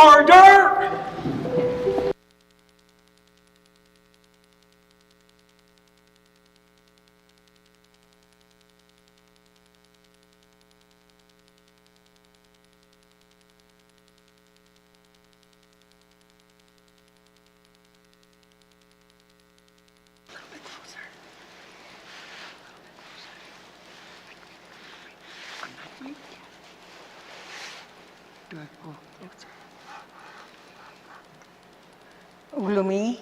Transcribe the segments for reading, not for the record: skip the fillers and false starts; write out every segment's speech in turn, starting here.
Order! Ulumi,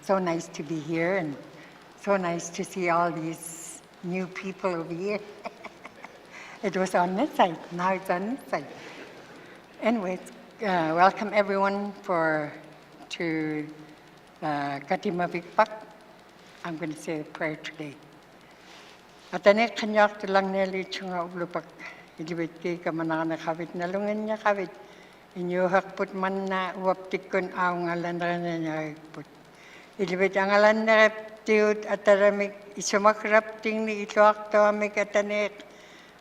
so nice to be here and so nice to see all these new people over here. It was on this side, now it's on this side. Anyways, welcome everyone to Katima Vikpak. I'm going to say a prayer today. Atane kanyak tulang neli chunga ulupak ilibit ki kamanana kavit nalungan niya kavit. Inyo hakput man na uaptikon ang ngalan niya hakput. Ilibit ang ngalan na reptiut ataramik isumakrapting ni ituak tawamik atanek.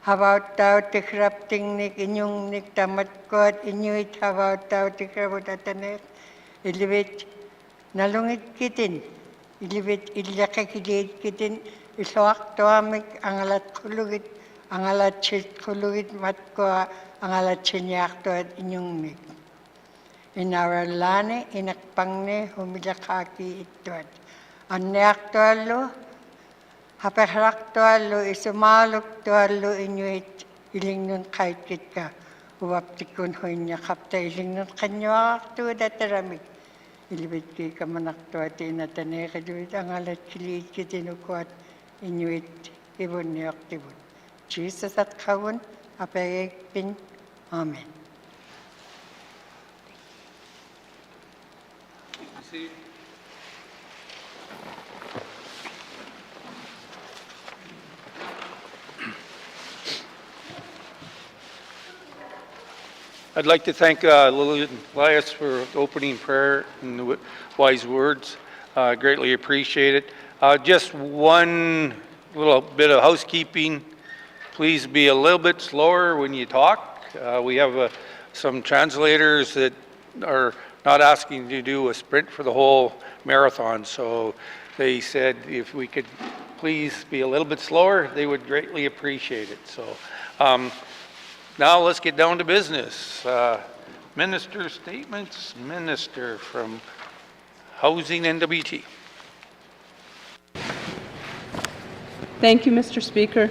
Habaut tau tikrapting ni inyong niktamat ko at inyuit habaut tau tikraput atanek. Ilibit nalungit kitin. Ilibit ilyakakilid kitin. Isuak tawamik ang alat kulugit. Ang alat chit kulugit mat ko. Ang alat sinyak to at inyong nik. Inawalane, inakpangne, humilakaki ito at. Anyak to alo, haperak to alo, isumalok to alo, inyuit, iling nun kahit kit ka. Uwaptikun ho inya kapta, iling nun kanyak to dataramik. Ilibit ki kamanak to at inatane, kaduit ang alat kilit kitinukuat, inyuit, ibon niyak tibon. Jesus at kawon, apayagpin. Amen. I'd like to thank Lillian Elias for the opening prayer and the wise words. Greatly appreciate it. Just one little bit of housekeeping. Please be a little bit slower when you talk. We have some translators that are not asking to do a sprint for the whole marathon, so they said if we could please be a little bit slower, they would greatly appreciate it. So now let's get down to business. Minister statements. Minister from Housing N.W.T. Thank you, Mr. Speaker.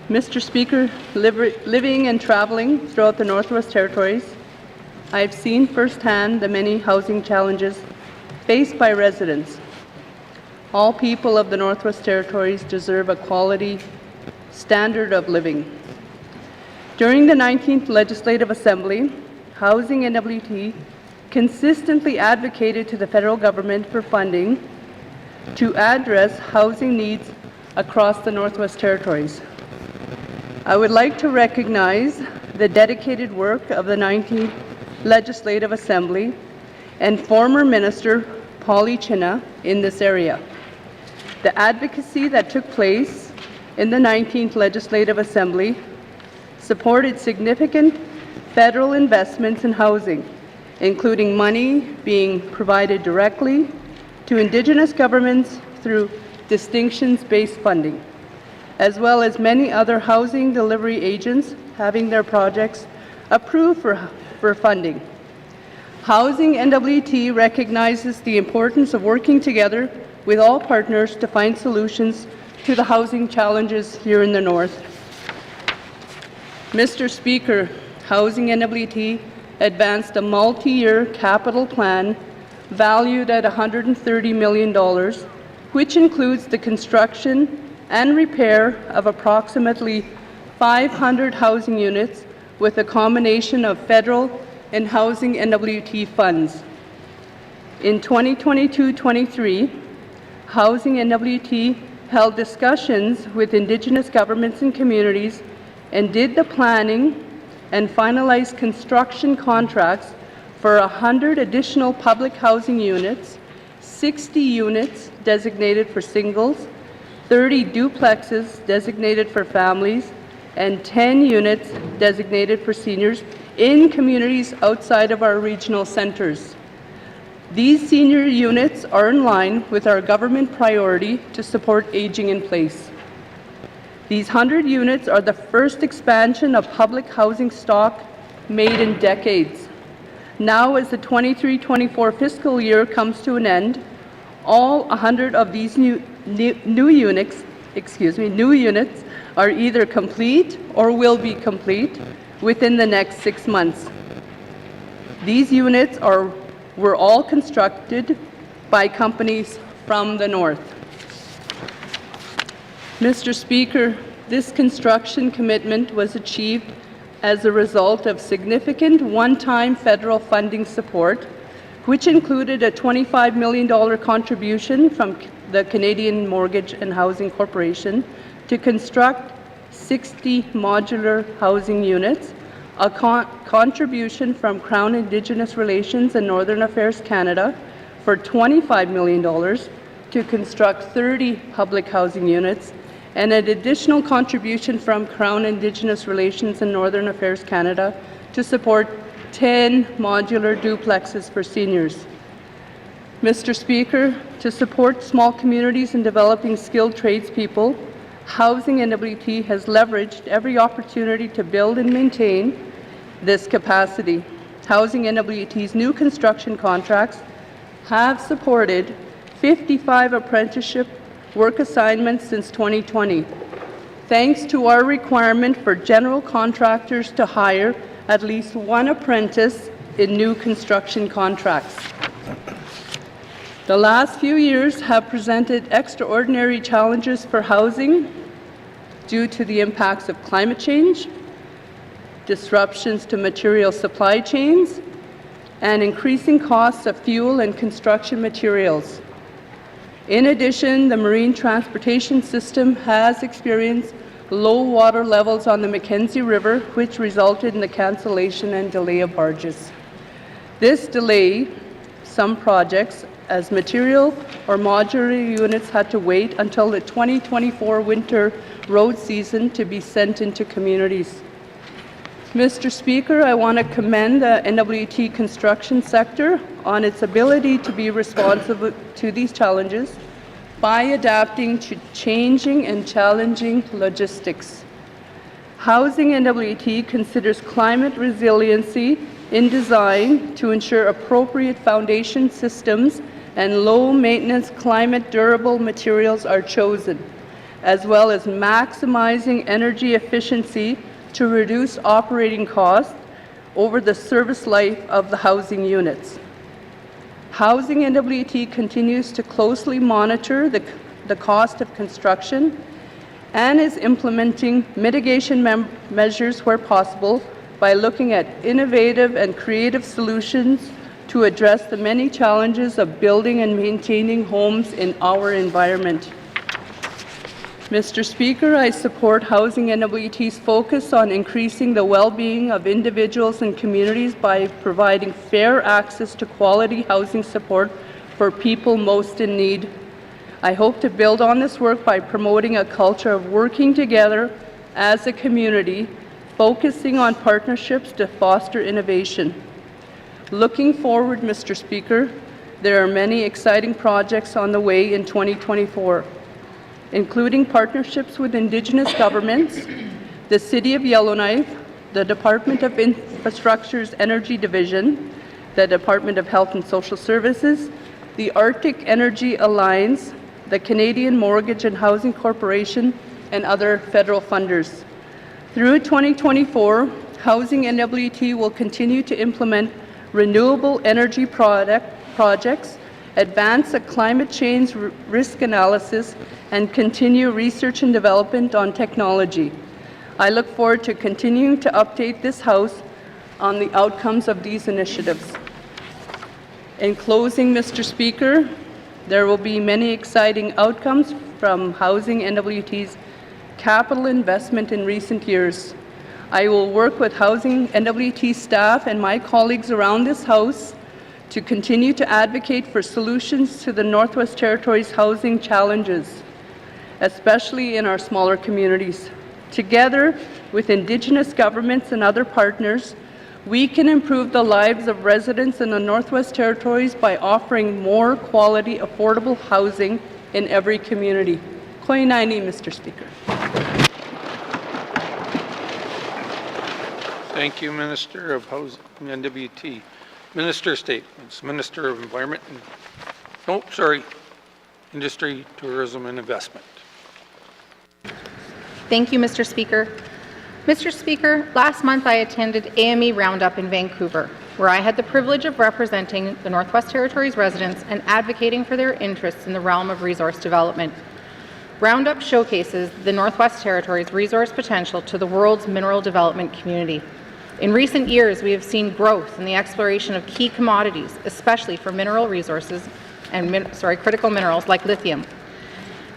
Mr. Speaker, living and traveling throughout the Northwest Territories, I've seen firsthand the many housing challenges faced by residents. All people of the Northwest Territories deserve a quality standard of living. During the 19th Legislative Assembly, Housing N.W.T. consistently advocated to the federal government for funding to address housing needs across the Northwest Territories. I would like to recognize the dedicated work of the 19th Legislative Assembly and former Minister Polly China in this area. The advocacy that took place in the 19th Legislative Assembly supported significant federal investments in housing, including money being provided directly to Indigenous governments through distinctions-based funding, as well as many other housing delivery agents having their projects approved for funding. Housing N.W.T. recognizes the importance of working together with all partners to find solutions to the housing challenges here in the North. Mr. Speaker, Housing N.W.T. advanced a multi-year capital plan valued at $130 million, which includes the construction and repair of approximately 500 housing units with a combination of federal and Housing N.W.T. funds. In 2022-23, Housing N.W.T. held discussions with Indigenous governments and communities and did the planning and finalized construction contracts for 100 additional public housing units, 60 units designated for singles, 30 duplexes designated for families, and 10 units designated for seniors in communities outside of our regional centres. These senior units are in line with our government priority to support aging in place. These 100 units are the first expansion of public housing stock made in decades. Now, as the 23-24 fiscal year comes to an end, all 100 of these new units are either complete or will be complete within the next 6 months. These units were all constructed by companies from the north. Mr. Speaker, this construction commitment was achieved as a result of significant one-time federal funding support, which included a $25 million contribution from the Canadian Mortgage and Housing Corporation to construct 60 modular housing units, a contribution from Crown Indigenous Relations and Northern Affairs Canada for $25 million to construct 30 public housing units, and an additional contribution from Crown Indigenous Relations and Northern Affairs Canada to support 10 modular duplexes for seniors. Mr. Speaker, to support small communities and developing skilled tradespeople, Housing N.W.T. has leveraged every opportunity to build and maintain this capacity. Housing N.W.T.'s new construction contracts have supported 55 apprenticeship work assignments since 2020, thanks to our requirement for general contractors to hire at least one apprentice in new construction contracts. The last few years have presented extraordinary challenges for housing due to the impacts of climate change, disruptions to material supply chains, and increasing costs of fuel and construction materials. In addition, the marine transportation system has experienced low water levels on the Mackenzie River, which resulted in the cancellation and delay of barges. This delayed some projects as material or modular units had to wait until the 2024 winter road season to be sent into communities. Mr. Speaker, I want to commend the N.W.T. construction sector on its ability to be responsive to these challenges by adapting to changing and challenging logistics. Housing N.W.T. considers climate resiliency in design to ensure appropriate foundation systems and low-maintenance, climate-durable materials are chosen, as well as maximizing energy efficiency to reduce operating costs over the service life of the housing units. Housing N.W.T. continues to closely monitor the cost of construction and is implementing mitigation measures where possible by looking at innovative and creative solutions to address the many challenges of building and maintaining homes in our environment. Mr. Speaker, I support Housing N.W.T.'s focus on increasing the well-being of individuals and communities by providing fair access to quality housing support for people most in need. I hope to build on this work by promoting a culture of working together as a community, focusing on partnerships to foster innovation. Looking forward, Mr. Speaker, there are many exciting projects on the way in 2024. Including partnerships with Indigenous governments, the City of Yellowknife, the Department of Infrastructure's Energy Division, the Department of Health and Social Services, the Arctic Energy Alliance, the Canadian Mortgage and Housing Corporation, and other federal funders. Through 2024, Housing N.W.T. will continue to implement renewable energy projects, advance a climate change risk analysis, and continue research and development on technology. I look forward to continuing to update this House on the outcomes of these initiatives. In closing, Mr. Speaker, there will be many exciting outcomes from Housing N.W.T.'s capital investment in recent years. I will work with Housing N.W.T. staff and my colleagues around this House to continue to advocate for solutions to the Northwest Territories' housing challenges, especially in our smaller communities. Together, with Indigenous governments and other partners, we can improve the lives of residents in the Northwest Territories by offering more quality, affordable housing in every community. Koinani, Mr. Speaker. Thank you, Minister of Housing, N.W.T. Minister Statements. Minister of Environment and, Industry, Tourism and Investment. Thank you, Mr. Speaker. Mr. Speaker, last month I attended AME Roundup in Vancouver, where I had the privilege of representing the Northwest Territories residents and advocating for their interests in the realm of resource development. Roundup showcases the Northwest Territories' resource potential to the world's mineral development community. In recent years, we have seen growth in the exploration of key commodities, especially for mineral resources and critical minerals like lithium.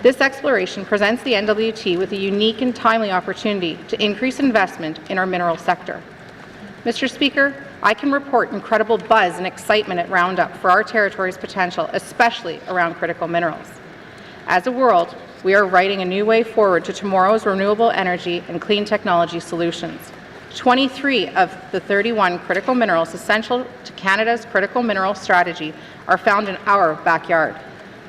This exploration presents the N.W.T. with a unique and timely opportunity to increase investment in our mineral sector. Mr. Speaker, I can report incredible buzz and excitement at Roundup for our territory's potential, especially around critical minerals. As a world, we are writing a new way forward to tomorrow's renewable energy and clean technology solutions. 23 of the 31 critical minerals essential to Canada's critical mineral strategy are found in our backyard.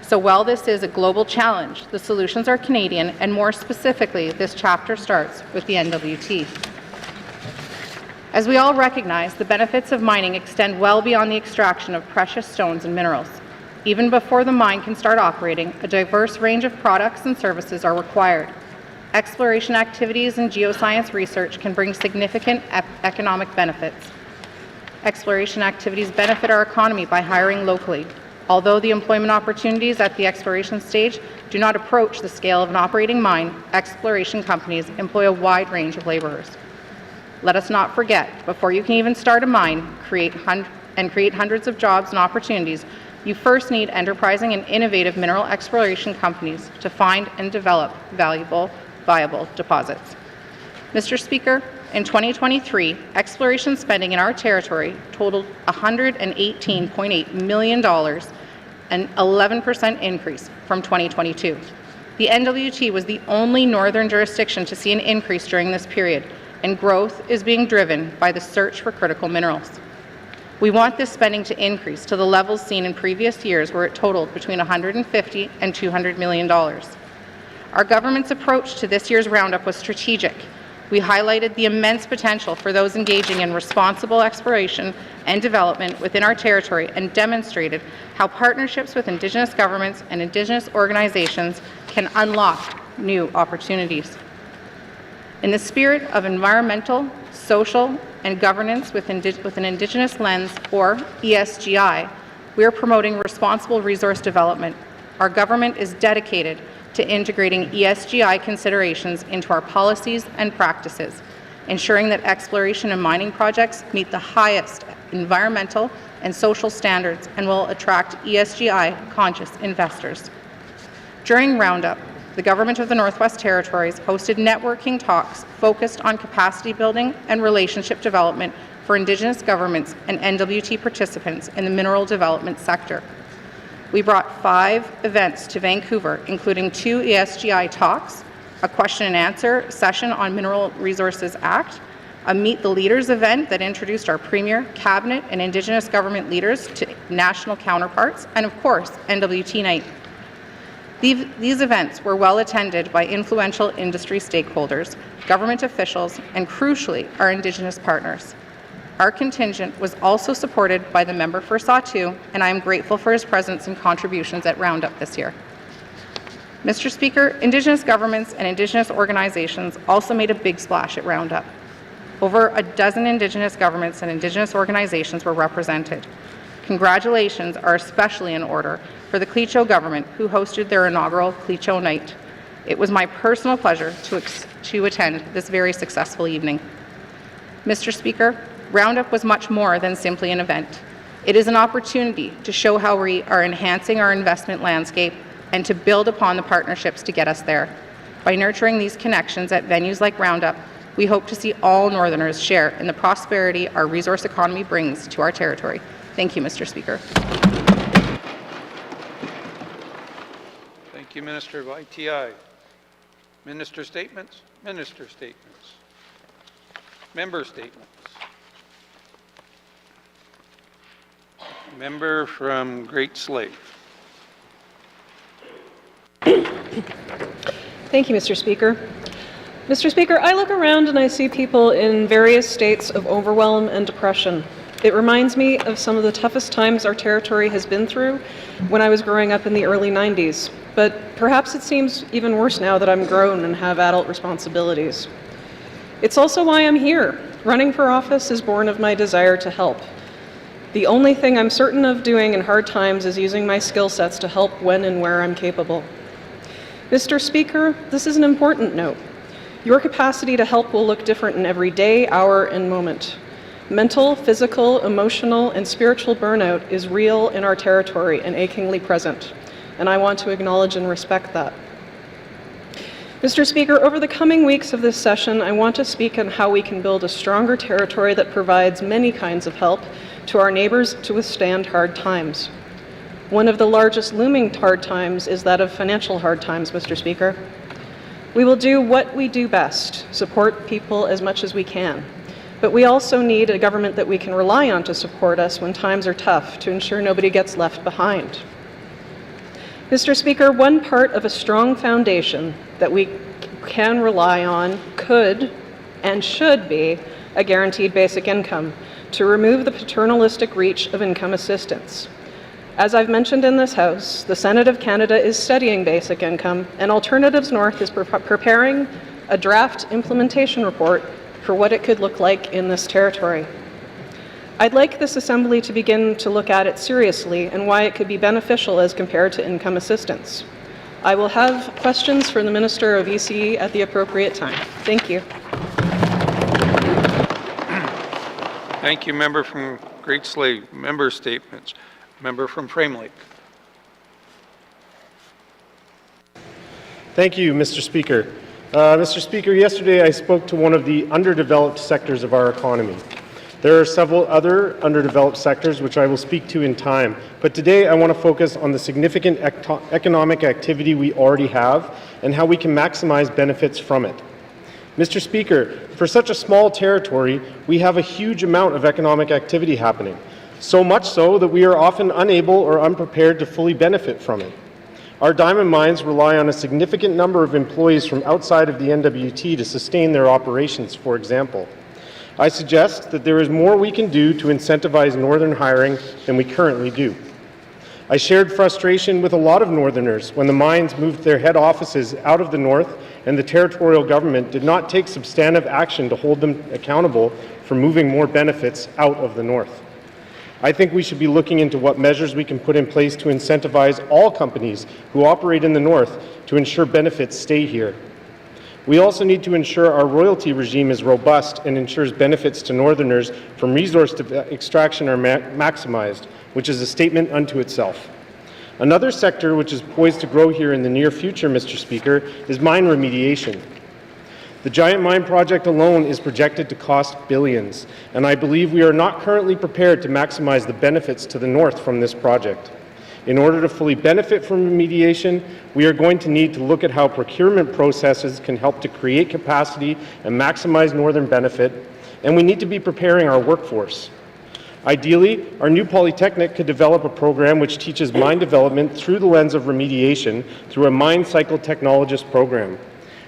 So while this is a global challenge, the solutions are Canadian, and more specifically, this chapter starts with the N.W.T. As we all recognize, the benefits of mining extend well beyond the extraction of precious stones and minerals. Even before the mine can start operating, a diverse range of products and services are required. Exploration activities and geoscience research can bring significant economic benefits. Exploration activities benefit our economy by hiring locally. Although the employment opportunities at the exploration stage do not approach the scale of an operating mine, exploration companies employ a wide range of laborers. Let us not forget, before you can even start a mine create hundreds of jobs and opportunities, you first need enterprising and innovative mineral exploration companies to find and develop viable deposits. Mr. Speaker, in 2023, exploration spending in our territory totaled $118.8 million, an 11% increase from 2022. The N.W.T. was the only northern jurisdiction to see an increase during this period, and growth is being driven by the search for critical minerals. We want this spending to increase to the levels seen in previous years, where it totaled between $150 and $200 million. Our government's approach to this year's roundup was strategic. We highlighted the immense potential for those engaging in responsible exploration and development within our territory and demonstrated how partnerships with Indigenous governments and Indigenous organizations can unlock new opportunities. In the spirit of environmental, social, and governance with an Indigenous lens, or ESGI, we are promoting responsible resource development. Our government is dedicated to integrating ESGI considerations into our policies and practices, ensuring that exploration and mining projects meet the highest environmental and social standards and will attract ESGI-conscious investors. During Roundup, the Government of the Northwest Territories hosted networking talks focused on capacity building and relationship development for Indigenous governments and N.W.T. participants in the mineral development sector. We brought 5 events to Vancouver, including 2 ESGI talks, a question and answer session on Mineral Resources Act, a Meet the Leaders event that introduced our Premier, Cabinet, and Indigenous government leaders to national counterparts, and of course, N.W.T. Night. These events were well attended by influential industry stakeholders, government officials, and crucially, our Indigenous partners. Our contingent was also supported by the member for Sawtoo, and I am grateful for his presence and contributions at Roundup this year. Mr. Speaker, Indigenous governments and Indigenous organizations also made a big splash at Roundup. Over a dozen Indigenous governments and Indigenous organizations were represented. Congratulations are especially in order for the Clecho government, who hosted their inaugural Clecho Night. It was my personal pleasure to attend this very successful evening. Mr. Speaker, Roundup was much more than simply an event. It is an opportunity to show how we are enhancing our investment landscape and to build upon the partnerships to get us there. By nurturing these connections at venues like Roundup, we hope to see all Northerners share in the prosperity our resource economy brings to our territory. Thank you, Mr. Speaker. Thank you, Minister of ITI. Minister Statements. Minister Statements. Member statements. Member from Great Slave. Thank you, Mr. Speaker. Mr. Speaker, I look around and I see people in various states of overwhelm and depression. It reminds me of some of the toughest times our territory has been through when I was growing up in the early 90s. But perhaps it seems even worse now that I'm grown and have adult responsibilities. It's also why I'm here. Running for office is born of my desire to help. The only thing I'm certain of doing in hard times is using my skill sets to help when and where I'm capable. Mr. Speaker, this is an important note. Your capacity to help will look different in every day, hour, and moment. Mental, physical, emotional, and spiritual burnout is real in our territory and achingly present, and I want to acknowledge and respect that. Mr. Speaker, over the coming weeks of this session, I want to speak on how we can build a stronger territory that provides many kinds of help to our neighbors to withstand hard times. One of the largest looming hard times is that of financial hard times, Mr. Speaker. We will do what we do best, support people as much as we can. But we also need a government that we can rely on to support us when times are tough, to ensure nobody gets left behind. Mr. Speaker, one part of a strong foundation that we can rely on could and should be a guaranteed basic income to remove the paternalistic reach of income assistance. As I've mentioned in this House, the Senate of Canada is studying basic income, and Alternatives North is preparing a draft implementation report for what it could look like in this territory. I'd like this Assembly to begin to look at it seriously and why it could be beneficial as compared to income assistance. I will have questions for the Minister of ECE at the appropriate time. Thank you. Thank you, member from Great Slave. Member statements. Member from Frame Lake. Thank you, Mr. Speaker. Mr. Speaker, yesterday I spoke to one of the underdeveloped sectors of our economy. There are several other underdeveloped sectors which I will speak to in time, but today I want to focus on the significant economic activity we already have and how we can maximize benefits from it. Mr. Speaker, for such a small territory, we have a huge amount of economic activity happening, so much so that we are often unable or unprepared to fully benefit from it. Our diamond mines rely on a significant number of employees from outside of the N.W.T. to sustain their operations, for example. I suggest that there is more we can do to incentivize northern hiring than we currently do. I shared frustration with a lot of northerners when the mines moved their head offices out of the north and the territorial government did not take substantive action to hold them accountable for moving more benefits out of the north. I think we should be looking into what measures we can put in place to incentivize all companies who operate in the north to ensure benefits stay here. We also need to ensure our royalty regime is robust and ensures benefits to northerners from resource extraction are maximized, which is a statement unto itself. Another sector which is poised to grow here in the near future, Mr. Speaker, is mine remediation. The Giant Mine project alone is projected to cost billions, and I believe we are not currently prepared to maximize the benefits to the north from this project. In order to fully benefit from remediation, we are going to need to look at how procurement processes can help to create capacity and maximize northern benefit, and we need to be preparing our workforce. Ideally, our new polytechnic could develop a program which teaches mine development through the lens of remediation through a mine cycle technologist program.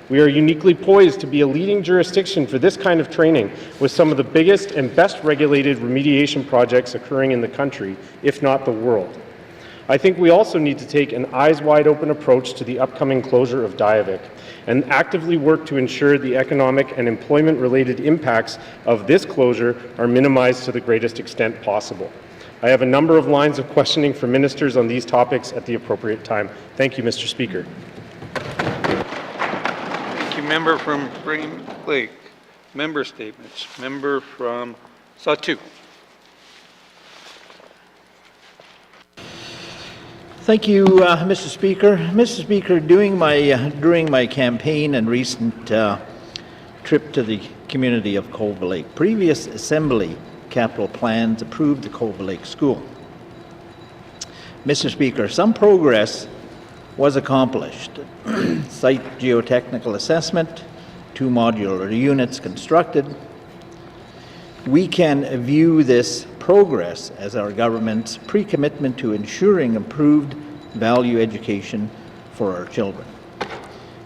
We are uniquely poised to be a leading jurisdiction for this kind of training with some of the biggest and best regulated remediation projects occurring in the country, if not the world. I think we also need to take an eyes wide open approach to the upcoming closure of Diavik and actively work to ensure the economic and employment related impacts of this closure are minimized to the greatest extent possible. I have a number of lines of questioning for ministers on these topics at the appropriate time. Thank you, Mr. Speaker. Thank you, member from Frame Lake. Member statements. Member from Satu. Thank you, Mr. Speaker. Mr. Speaker, during my campaign and recent trip to the community of Culver Lake, previous Assembly capital plans approved the Culver Lake School. Mr. Speaker, some progress was accomplished. Site geotechnical assessment, 2 modular units constructed, We can view this progress as our government's pre-commitment to ensuring improved value education for our children.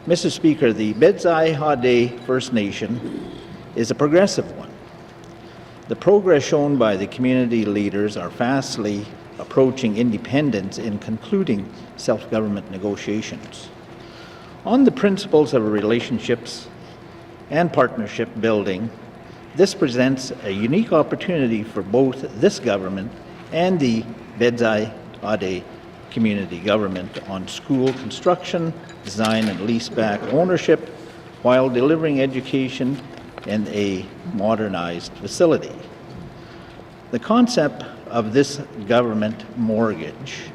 Mr. Speaker, the Bedsai-Haudeh First Nation is a progressive one. The progress shown by the community leaders are fastly approaching independence in concluding self-government negotiations. On the principles of relationships and partnership building, this presents a unique opportunity for both this government and the Bedsai-Haudeh community government on school construction, design and leaseback ownership, while delivering education in a modernized facility. The concept of this government mortgage,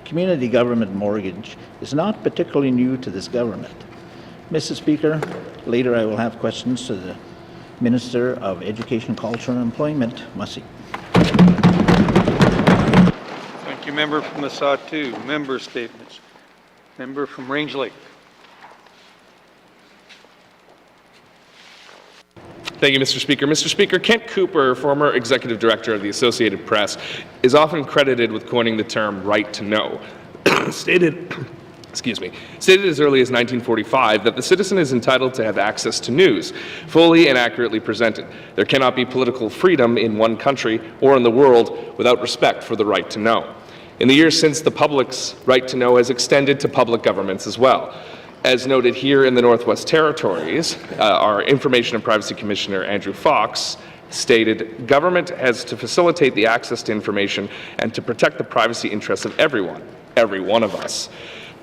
community government mortgage, is not particularly new to this government. Mr. Speaker, later I will have questions to the Minister of Education, Culture and Employment, Mussey. Thank you, member from the Sawtoo. Member statements. Member from Range Lake. Thank you, Mr. Speaker. Mr. Speaker, Kent Cooper, former executive director of the Associated Press, is often credited with coining the term right to know. Stated as early as 1945 that the citizen is entitled to have access to news, fully and accurately presented. There cannot be political freedom in one country or in the world without respect for the right to know. In the years since, the public's right to know has extended to public governments as well. As noted here in the Northwest Territories, our Information and Privacy Commissioner, Andrew Fox, stated, "Government has to facilitate the access to information and to protect the privacy interests of everyone, every one of us."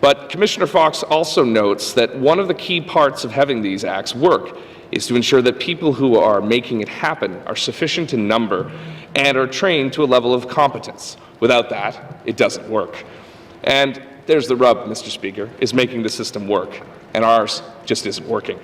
But Commissioner Fox also notes that one of the key parts of having these acts work is to ensure that people who are making it happen are sufficient in number and are trained to a level of competence. Without that, it doesn't work. And there's the rub, Mr. Speaker, is making the system work, and ours just isn't working.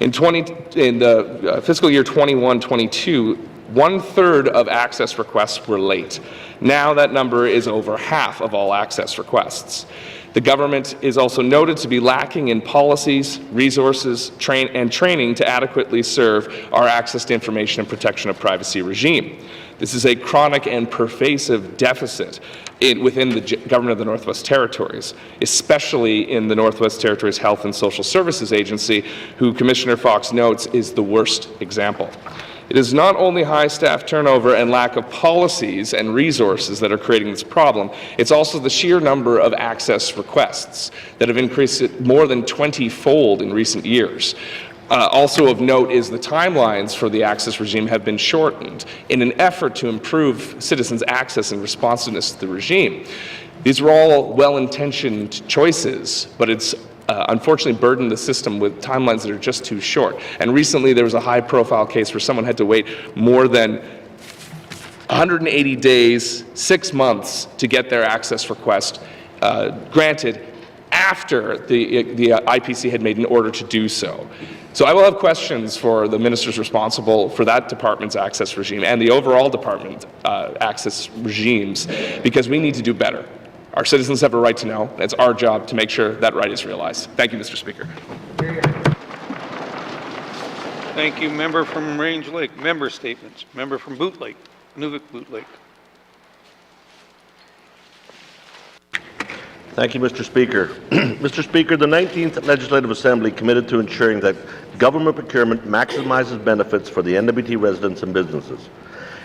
In the fiscal year 21-22, 1/3 of access requests were late. Now that number is over half of all access requests. The government is also noted to be lacking in policies, resources, and training to adequately serve our access to information and protection of privacy regime. This is a chronic and pervasive deficit within the government of the Northwest Territories, especially in the Northwest Territories Health and Social Services Agency, who Commissioner Fox notes is the worst example. It is not only high staff turnover and lack of policies and resources that are creating this problem, it's also the sheer number of access requests that have increased more than 20-fold in recent years. Also of note is the timelines for the access regime have been shortened in an effort to improve citizens' access and responsiveness to the regime. These are all well-intentioned choices, but it's unfortunately burdened the system with timelines that are just too short. And recently there was a high-profile case where someone had to wait more than 180 days, 6 months to get their access request granted after the IPC had made an order to do so. So I will have questions for the ministers responsible for that department's access regime and the overall department access regimes, because we need to do better. Our citizens have a right to know, and it's our job to make sure that right is realized. Thank you, Mr. Speaker. Thank you, member from Range Lake. Member statements. Member from Boot Lake, Nuvik-Boot Lake. Thank you, Mr. Speaker. Mr. Speaker, the 19th Legislative Assembly committed to ensuring that government procurement maximizes benefits for the N.W.T residents and businesses.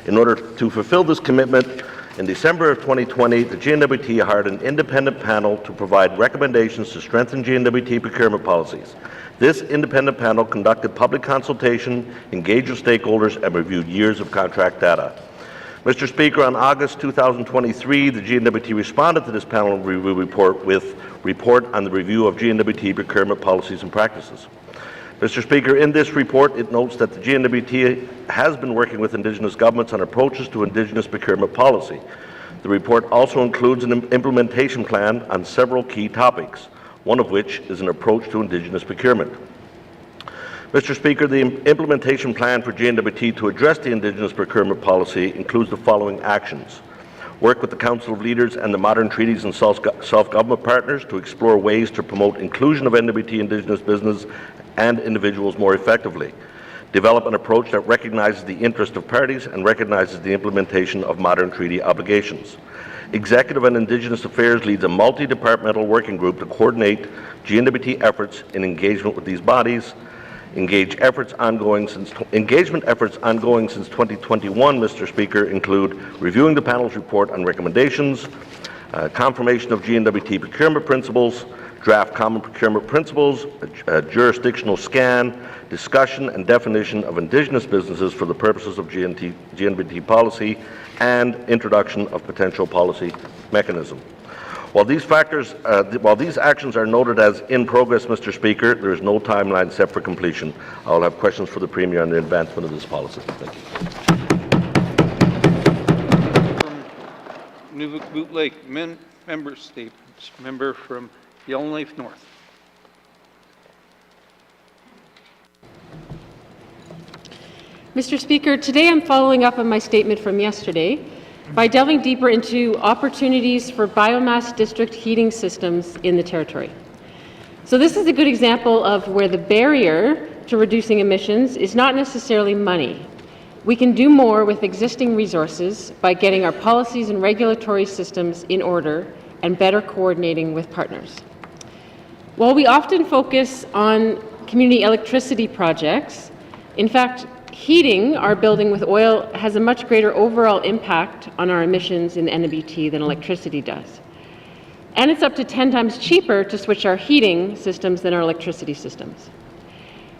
In order to fulfill this commitment, in December of 2020, the N.W.T hired an independent panel to provide recommendations to strengthen N.W.T procurement policies. This independent panel conducted public consultation, engaged with stakeholders, and reviewed years of contract data. Mr. Speaker, on August 2023, the N.W.T responded to this panel review report with report on the review of N.W.T procurement policies and practices. Mr. Speaker, in this report, it notes that the N.W.T has been working with Indigenous governments on approaches to Indigenous procurement policy. The report also includes an implementation plan on several key topics, one of which is an approach to Indigenous procurement. Mr. Speaker, the implementation plan for N.W.T to address the Indigenous procurement policy includes the following actions. Work with the Council of Leaders and the Modern Treaties and Self-Government Partners to explore ways to promote inclusion of N.W.T Indigenous business and individuals more effectively. develop an approach that recognizes the interest of parties and recognizes the implementation of modern treaty obligations. Executive and Indigenous Affairs leads a multi-departmental working group to coordinate GNWT efforts in engagement with these bodies. Engagement efforts ongoing since 2021, Mr. Speaker, include reviewing the panel's report on recommendations, confirmation of GNWT procurement principles, draft common procurement principles, a jurisdictional scan, discussion and definition of Indigenous businesses for the purposes of GNWT policy, and introduction of potential policy mechanism. While these actions are noted as in progress, Mr. Speaker, there is no timeline set for completion. I will have questions for the Premier on the advancement of this policy. Thank you. From Nunavut Lake, member statements. Member from Yellowknife North. Mr. Speaker, today I'm following up on my statement from yesterday by delving deeper into opportunities for biomass district heating systems in the Territory. So this is a good example of where the barrier to reducing emissions is not necessarily money. We can do more with existing resources by getting our policies and regulatory systems in order and better coordinating with partners. While we often focus on community electricity projects, in fact, heating our building with oil has a much greater overall impact on our emissions in the N.W.T. than electricity does. And it's up to 10 times cheaper to switch our heating systems than our electricity systems.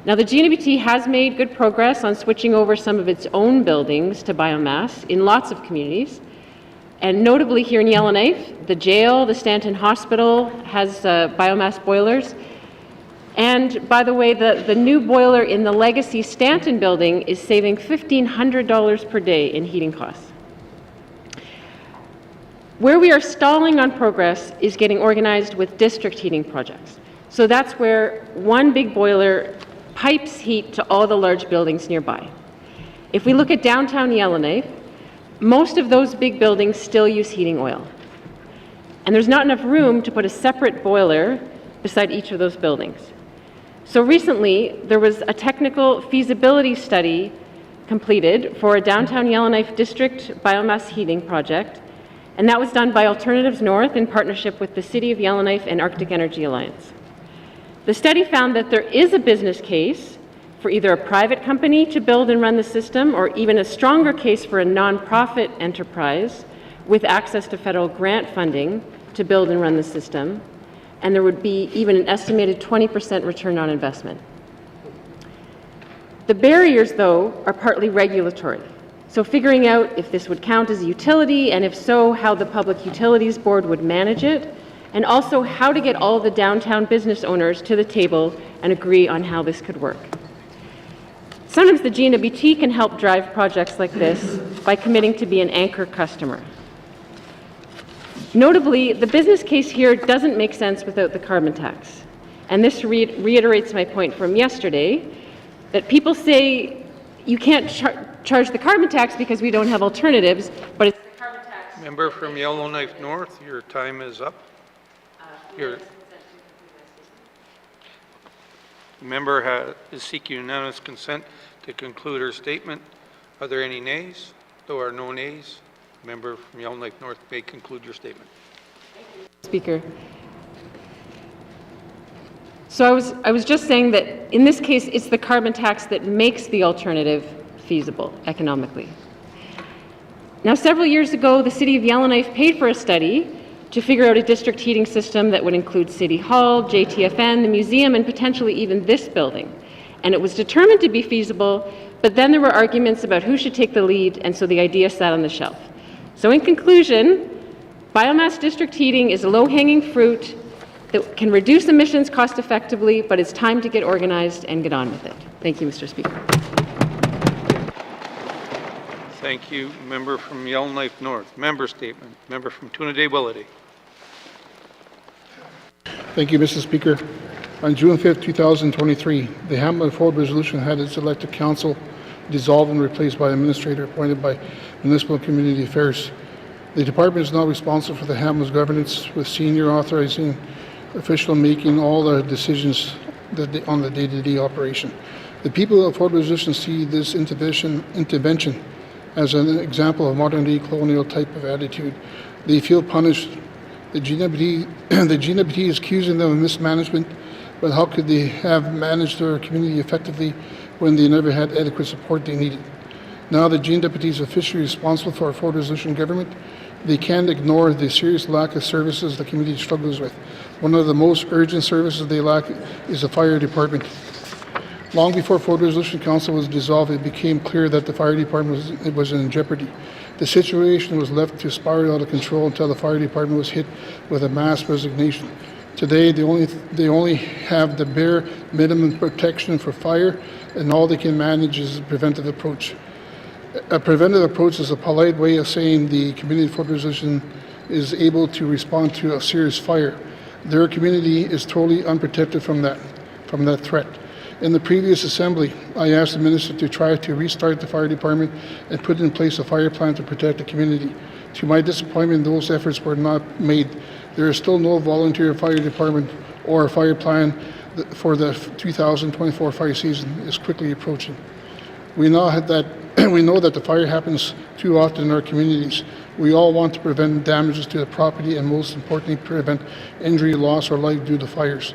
Now, the GNWT has made good progress on switching over some of its own buildings to biomass in lots of communities. And notably here in Yellowknife, the jail, the Stanton Hospital has biomass boilers. And by the way, the new boiler in the legacy Stanton building is saving $1,500 per day in heating costs. Where we are stalling on progress is getting organized with district heating projects. So that's where one big boiler pipes heat to all the large buildings nearby. If we look at downtown Yellowknife, most of those big buildings still use heating oil. And there's not enough room to put a separate boiler beside each of those buildings. So recently, there was a technical feasibility study completed for a downtown Yellowknife district biomass heating project, and that was done by Alternatives North in partnership with the City of Yellowknife and Arctic Energy Alliance. The study found that there is a business case for either a private company to build and run the system, or even a stronger case for a nonprofit enterprise with access to federal grant funding to build and run the system, and there would be even an estimated 20% return on investment. The barriers, though, are partly regulatory. So figuring out if this would count as a utility, and if so, how the Public Utilities Board would manage it, and also how to get all the downtown business owners to the table and agree on how this could work. Sometimes the GNWT can help drive projects like this by committing to be an anchor customer. Notably, the business case here doesn't make sense without the carbon tax. And this reiterates my point from yesterday, that people say you can't charge the carbon tax because we don't have alternatives, but it's the carbon tax. Member from Yellowknife North, your time is up. Member is seeking unanimous consent to conclude her statement. Are there any nays? There are no nays. Member from Yellowknife North may conclude your statement. Speaker. So I was just saying that in this case, it's the carbon tax that makes the alternative feasible economically. Now, several years ago, the City of Yellowknife paid for a study to figure out a district heating system that would include City Hall, JTFN, the museum, and potentially even this building. And it was determined to be feasible, but then there were arguments about who should take the lead, and so the idea sat on the shelf. So in conclusion, biomass district heating is a low-hanging fruit that can reduce emissions cost effectively, but it's time to get organized and get on with it. Thank you, Mr. Speaker. Thank you. Member from Yellowknife North. Member statement. Member from Tuna-Day-Willity. Thank you, Mr. Speaker. On June 5, 2023, the Hamilton Ford Resolution had its elected council dissolved and replaced by an administrator appointed by Municipal and Community Affairs. The department is now responsible for the Hamilton's governance, with senior authorizing official making all the decisions on the day-to-day operation. The people of Fort Resolution see this intervention as an example of modern-day colonial type of attitude. They feel punished. The N.W.T is accusing them of mismanagement, but how could they have managed their community effectively when they never had adequate support they needed? Now the N.W.T is officially responsible for our Fort Resolution government. They can't ignore the serious lack of services the community struggles with. One of the most urgent services they lack is the fire department. Long before Fort Resolution Council was dissolved, it became clear that the fire department was in jeopardy. The situation was left to spiral out of control until the fire department was hit with a mass resignation. Today, they only have the bare minimum protection for fire, and all they can manage is a preventive approach. A preventive approach is a polite way of saying the community of Fort Resolution is able to respond to a serious fire. Their community is totally unprotected from that threat. In the previous assembly, I asked the minister to try to restart the fire department and put in place a fire plan to protect the community. To my disappointment, those efforts were not made. There is still no volunteer fire department or a fire plan for the 2024 fire season is quickly approaching. We know that the fire happens too often in our communities. We all want to prevent damages to the property and most importantly prevent injury, loss or life due to fires.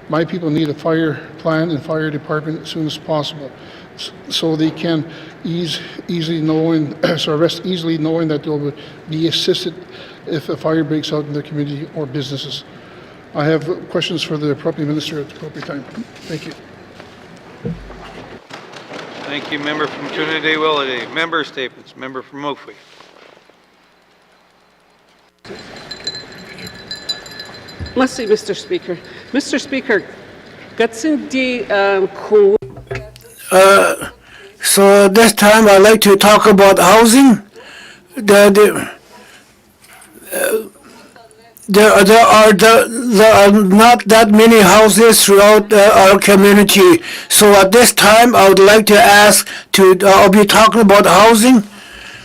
My people need a fire plan and fire department as soon as possible so they can rest easily knowing that they'll be assisted if a fire breaks out in their community or businesses. I have questions for the appropriate minister at the appropriate time. Thank you. Thank you, member from Trinidad-Willowdale. Member statements. Member from Mofi. Merci, Mr. Speaker. Mr. Speaker, so this time I'd like to talk about housing. There are not that many houses throughout our community. So at this time, I would like to ask I'll be talking about housing.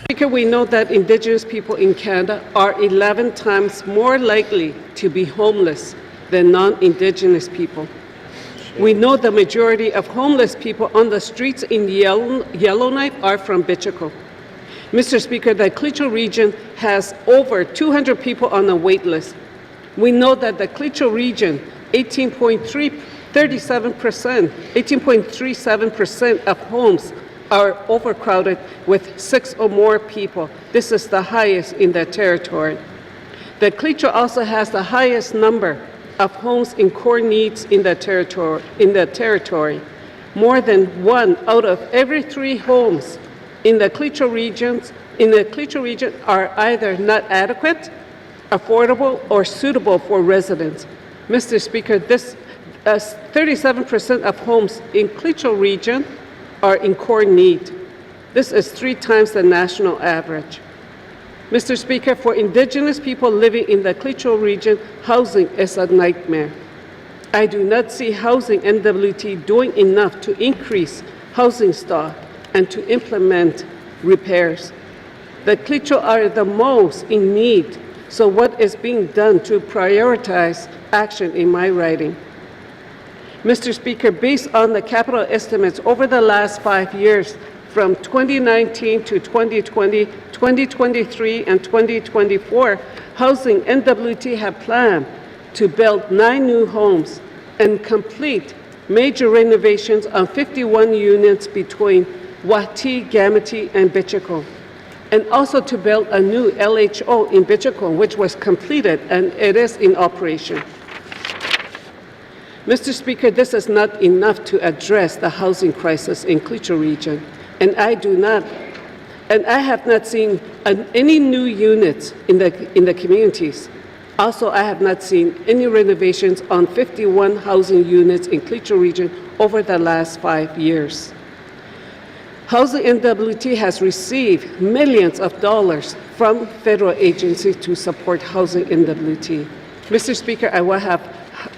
Speaker, we know that Indigenous people in Canada are 11 times more likely to be homeless than non-Indigenous people. We know the majority of homeless people on the streets in Yellowknife are from Bichico. Mr. Speaker, the Klitschko region has over 200 people on the wait list. We know that the Klitschko region, 18.37% of homes are overcrowded with 6 or more people. This is the highest in the territory. The Klitschko also has the highest number of homes in core needs in the territory. More than 1 out of every 3 homes in the Klitschko region are either not adequate, affordable, or suitable for residents. Mr. Speaker, this 37% of homes in Klitschko region are in core need. This is 3 times the national average. Mr. Speaker, for Indigenous people living in the Klitschko region, housing is a nightmare. I do not see housing N.W.T doing enough to increase housing stock and to implement repairs. The Klitschko are the most in need, so what is being done to prioritize action in my writing? Mr. Speaker, based on the capital estimates over the last 5 years, from 2019 to 2020, 2023, and 2024, Housing N.W.T have planned to build 9 new homes and complete major renovations on 51 units between Y.E.L.L.O.K.N.I.F.E, N.W.T, and Bichico, and also to build a new LHO in Bichico, which was completed and it is in operation. Mr. Speaker, this is not enough to address the housing crisis in Klitschko region, and I have not seen any new units in the communities. Also, I have not seen any renovations on 51 housing units in Klitschko region over the last 5 years. Housing N.W.T has received millions of dollars from federal agencies to support Housing N.W.T. Mr. Speaker, I will have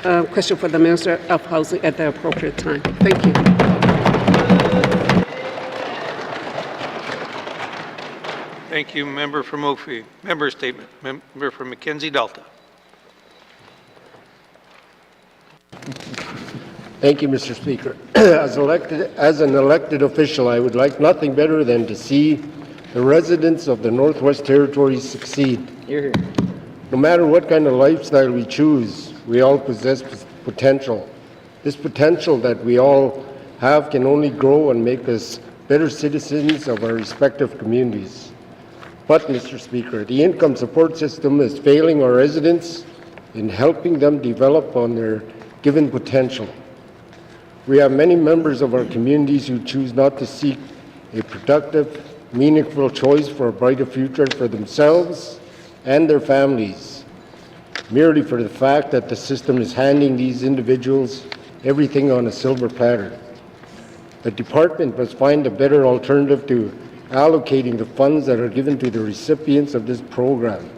a question for the Minister of Housing at the appropriate time. Thank you. Thank you, member from Mofi. Member statement. Member from Mackenzie Delta. Thank you, Mr. Speaker. As an elected official, I would like nothing better than to see the residents of the Northwest Territories succeed. Here, here. No matter what kind of lifestyle we choose, we all possess potential. This potential that we all have can only grow and make us better citizens of our respective communities. But, Mr. Speaker, the income support system is failing our residents in helping them develop on their given potential. We have many members of our communities who choose not to seek a productive, meaningful choice for a brighter future for themselves and their families, merely for the fact that the system is handing these individuals everything on a silver platter. The department must find a better alternative to allocating the funds that are given to the recipients of this program.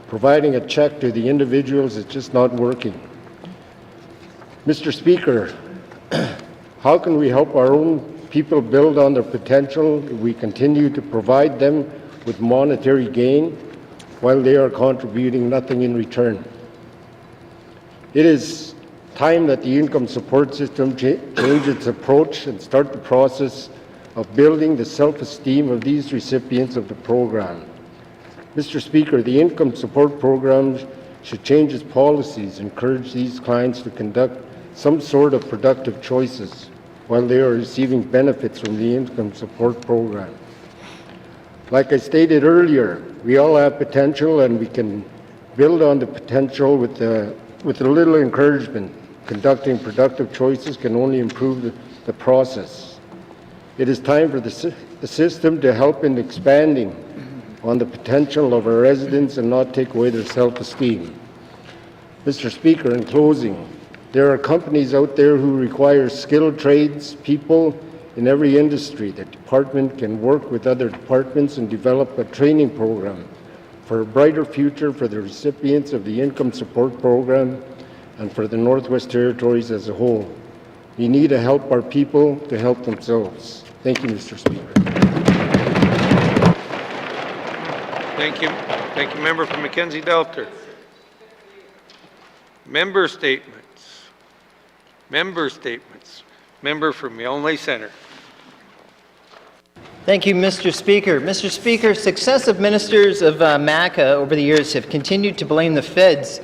Providing a check to the individuals is just not working. Mr. Speaker, how can we help our own people build on their potential if we continue to provide them with monetary gain while they are contributing nothing in return? It is time that the income support system change its approach and start the process of building the self-esteem of these recipients of the program. Mr. Speaker, the income support program should change its policies, encourage these clients to conduct some sort of productive choices while they are receiving benefits from the income support program. Like I stated earlier, we all have potential and we can build on the potential with a little encouragement. Conducting productive choices can only improve the process. It is time for the system to help in expanding on the potential of our residents and not take away their self-esteem. Mr. Speaker, in closing, there are companies out there who require skilled trades people in every industry. The department can work with other departments and develop a training program for a brighter future for the recipients of the income support program and for the Northwest Territories as a whole. We need to help our people to help themselves. Thank you, Mr. Speaker. Thank you. Thank you, member from Mackenzie-Delta. Member statements. Member statements. Member from Yellowknife Centre. Thank you, Mr. Speaker. Mr. Speaker, successive ministers of MACA over the years have continued to blame the feds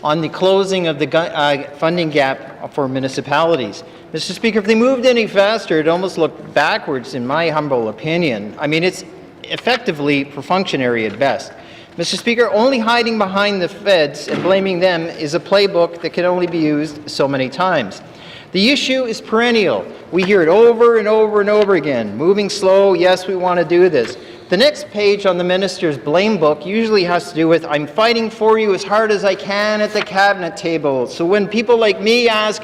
on the closing of the funding gap for municipalities. Mr. Speaker, if they moved any faster, it almost looked backwards, in my humble opinion. I mean, it's effectively perfunctory at best. Mr. Speaker, only hiding behind the feds and blaming them is a playbook that can only be used so many times. The issue is perennial. We hear it over and over and over again. Moving slow, yes, we want to do this. The next page on the minister's blame book usually has to do with, I'm fighting for you as hard as I can at the cabinet table. So when people like me ask,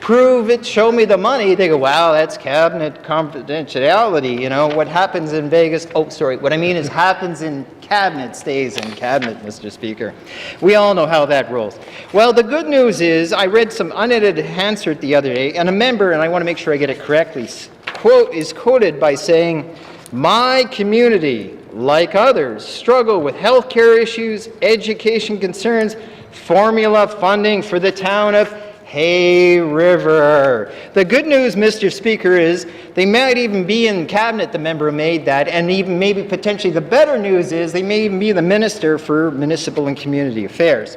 prove it, show me the money, they go, wow, that's cabinet confidentiality. You know, what happens in Vegas, what I mean is happens in cabinet stays in cabinet, Mr. Speaker. We all know how that rolls. Well, the good news is I read some unedited Hansard the other day, and a member, and I want to make sure I get it correctly, is quoted by saying, my community, like others, struggle with healthcare issues, education concerns, formula funding for the town of Hay River. The good news, Mr. Speaker, is they might even be in cabinet, the member who made that, and even maybe potentially the better news is they may even be the Minister for Municipal and Community Affairs.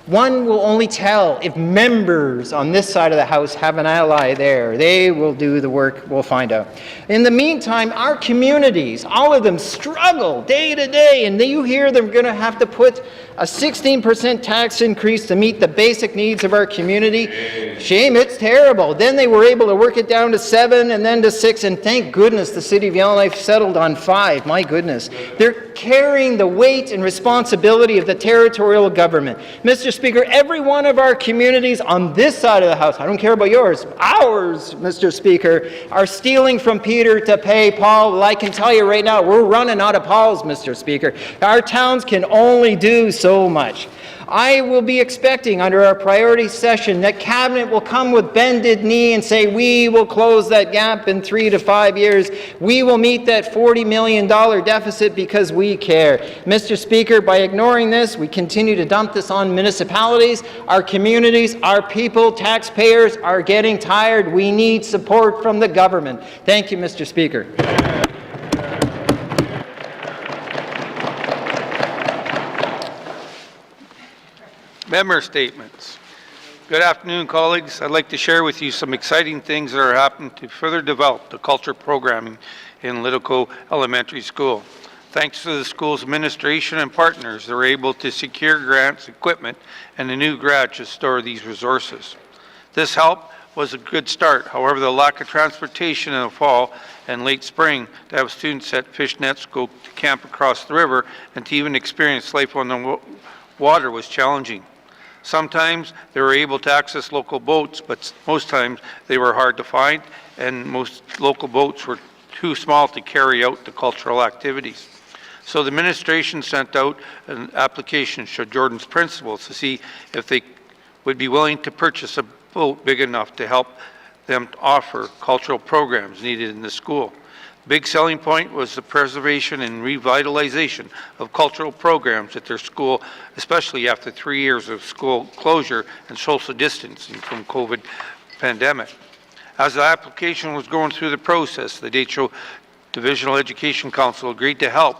One will only tell if members on this side of the House have an ally there. They will do the work, we'll find out. In the meantime, our communities, all of them struggle day to day, and you hear they're going to have to put a 16% tax increase to meet the basic needs of our community. Shame, it's terrible. Then they were able to work it down to 7 and then to 6, and thank goodness the City of Yellowknife settled on 5. My goodness. They're carrying the weight and responsibility of the territorial government. Mr. Speaker, every one of our communities on this side of the House, I don't care about yours, ours, Mr. Speaker, are stealing from Peter to pay Paul. Well, I can tell you right now, we're running out of Pauls, Mr. Speaker. Our towns can only do so much. I will be expecting under our priority session that Cabinet will come with bended knee and say, we will close that gap in 3 to 5 years. We will meet that $40 million deficit because we care. Mr. Speaker, by ignoring this, we continue to dump this on municipalities. Our communities, our people, taxpayers are getting tired. We need support from the government. Thank you, Mr. Speaker. Member statements. Good afternoon, colleagues. I'd like to share with you some exciting things that are happening to further develop the culture programming in Littleco Elementary School. Thanks to the school's administration and partners, they're able to secure grants, equipment, and a new garage to store these resources. This help was a good start. However, the lack of transportation in the fall and late spring to have students at fishnets go to camp across the river and to even experience life on the water was challenging. Sometimes they were able to access local boats, but most times they were hard to find, and most local boats were too small to carry out the cultural activities. So the administration sent out an application to Jordan's principals to see if they would be willing to purchase a boat big enough to help them offer cultural programs needed in the school. Big selling point was the preservation and revitalization of cultural programs at their school, especially after 3 years of school closure and social distancing from COVID pandemic. As the application was going through the process, the Detroit Divisional Education Council agreed to help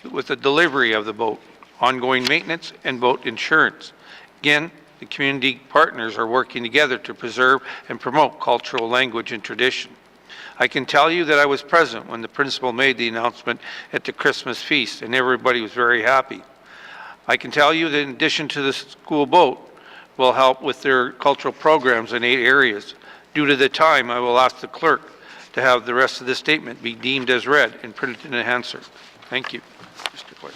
with the delivery of the boat, ongoing maintenance, and boat insurance. Again, the community partners are working together to preserve and promote cultural language and tradition. I can tell you that I was present when the principal made the announcement at the Christmas feast, and everybody was very happy. I can tell you that in addition to the school boat, will help with their cultural programs in 8 areas. Due to the time, I will ask the clerk to have the rest of the statement be deemed as read and printed in a Hansard. Thank you, Mr. Clerk.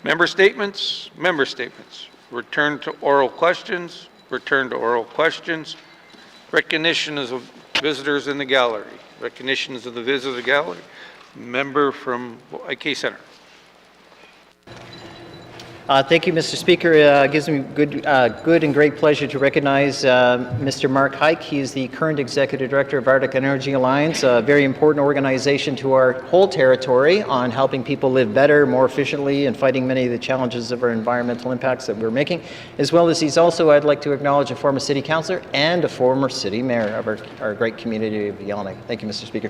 Member statements, member statements. Return to oral questions, return to oral questions. Recognition of visitors in the gallery. Recognitions of the visitor gallery. Member from IK Centre. Thank you, Mr. Speaker. It gives me good and great pleasure to recognize Mr. Mark Hike. He is the current Executive Director of Arctic Energy Alliance, a very important organization to our whole territory on helping people live better, more efficiently, and fighting many of the challenges of our environmental impacts that we're making. As well as he's also, I'd like to acknowledge, a former City Councillor and a former City Mayor of our great community of Yellowknife. Thank you, Mr. Speaker.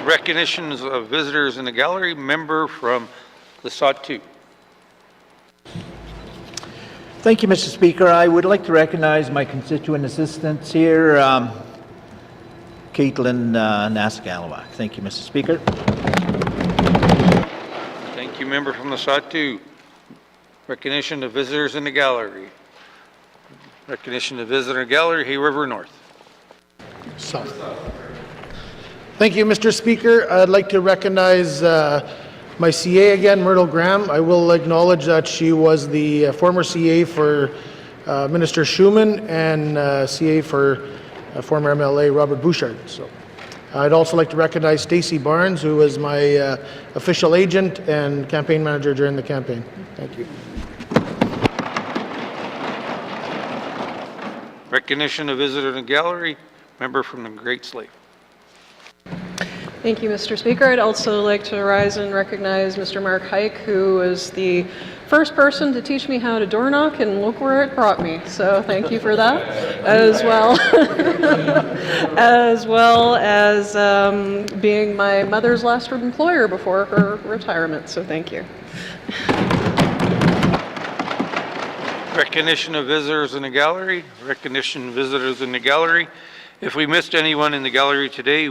Recognitions of visitors in the gallery. Member from N.W.T. Thank you, Mr. Speaker. I would like to recognize my constituent assistants here, Caitlin Nasagalawak. Thank you, Mr. Speaker. Thank you, member from N.W.T. Recognition of visitors in the gallery. Recognition of visitor in the gallery, Hay River North. South. Thank you, Mr. Speaker. I'd like to recognize my CA again, Myrtle Graham. I will acknowledge that she was the former CA for Minister Schuman and CA for former MLA Robert Bouchard. So I'd also like to recognize Stacey Barnes, who was my official agent and campaign manager during the campaign. Thank you. Recognition of visitor in the gallery, member from the Great Slave. Thank you, Mr. Speaker. I'd also like to rise and recognize Mr. Mark Hike, who was the first person to teach me how to door knock, and look where it brought me. So thank you for that, as well as being my mother's last employer before her retirement. So thank you. Recognition of visitors in the gallery. Recognition of visitors in the gallery. If we missed anyone in the gallery today,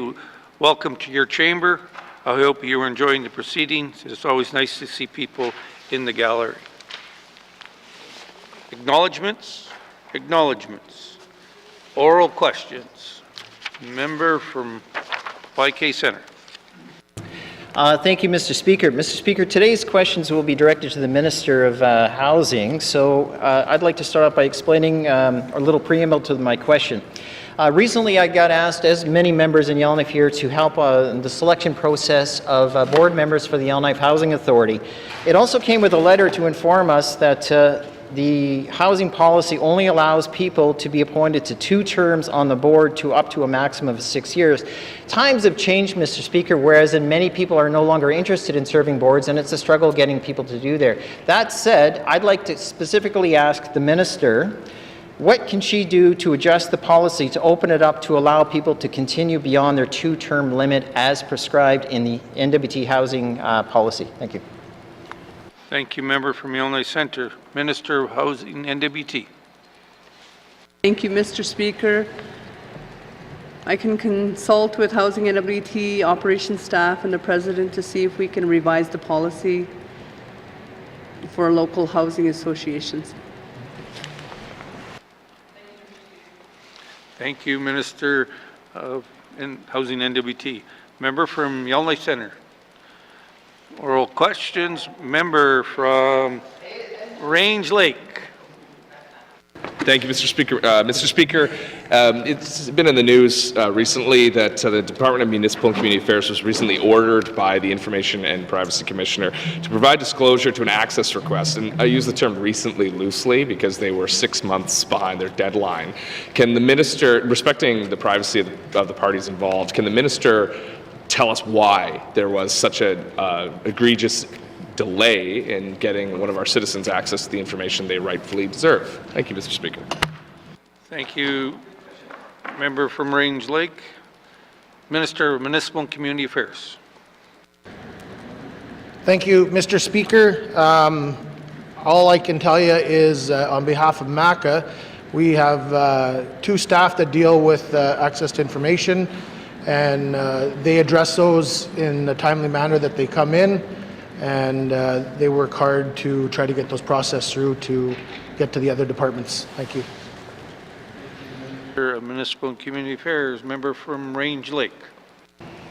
welcome to your chamber. I hope you are enjoying the proceedings. It's always nice to see people in the gallery. Acknowledgements, acknowledgements. Oral questions. Member from YK Centre. Thank you, Mr. Speaker. Mr. Speaker, today's questions will be directed to the Minister of Housing. So I'd like to start off by explaining a little preamble to my question. Recently, I got asked, as many members in Yellowknife here, to help the selection process of board members for the Yellowknife Housing Authority. It also came with a letter to inform us that the housing policy only allows people to be appointed to 2 terms on the board to up to a maximum of 6 years. Times have changed, Mr. Speaker, whereas many people are no longer interested in serving boards, and it's a struggle getting people to do there. That said, I'd like to specifically ask the Minister, what can she do to adjust the policy to open it up to allow people to continue beyond their 2-term limit as prescribed in the N.W.T housing policy? Thank you. Thank you, member from Yellowknife Centre. Minister of Housing, N.W.T. Thank you, Mr. Speaker. I can consult with Housing N.W.T operations staff and the President to see if we can revise the policy for local housing associations. Thank you, Minister of Housing, N.W.T. Member from Yellowknife Centre. Oral questions. Member from Range Lake. Thank you, Mr. Speaker. Mr. Speaker, it's been in the news recently that the Department of Municipal and Community Affairs was recently ordered by the Information and Privacy Commissioner to provide disclosure to an access request. And I use the term recently loosely because they were 6 months behind their deadline. Can the minister, respecting the privacy of the parties involved, can the minister tell us why there was such an egregious delay in getting one of our citizens access to the information they rightfully deserve? Thank you, Mr. Speaker. Thank you, member from Range Lake. Minister of Municipal and Community Affairs. Thank you, Mr. Speaker. All I can tell you is on behalf of MACA, we have 2 staff that deal with access to information, and they address those in a timely manner that they come in, and they work hard to try to get those processed through to get to the other departments. Thank you. Municipal and Community Affairs, member from Range Lake.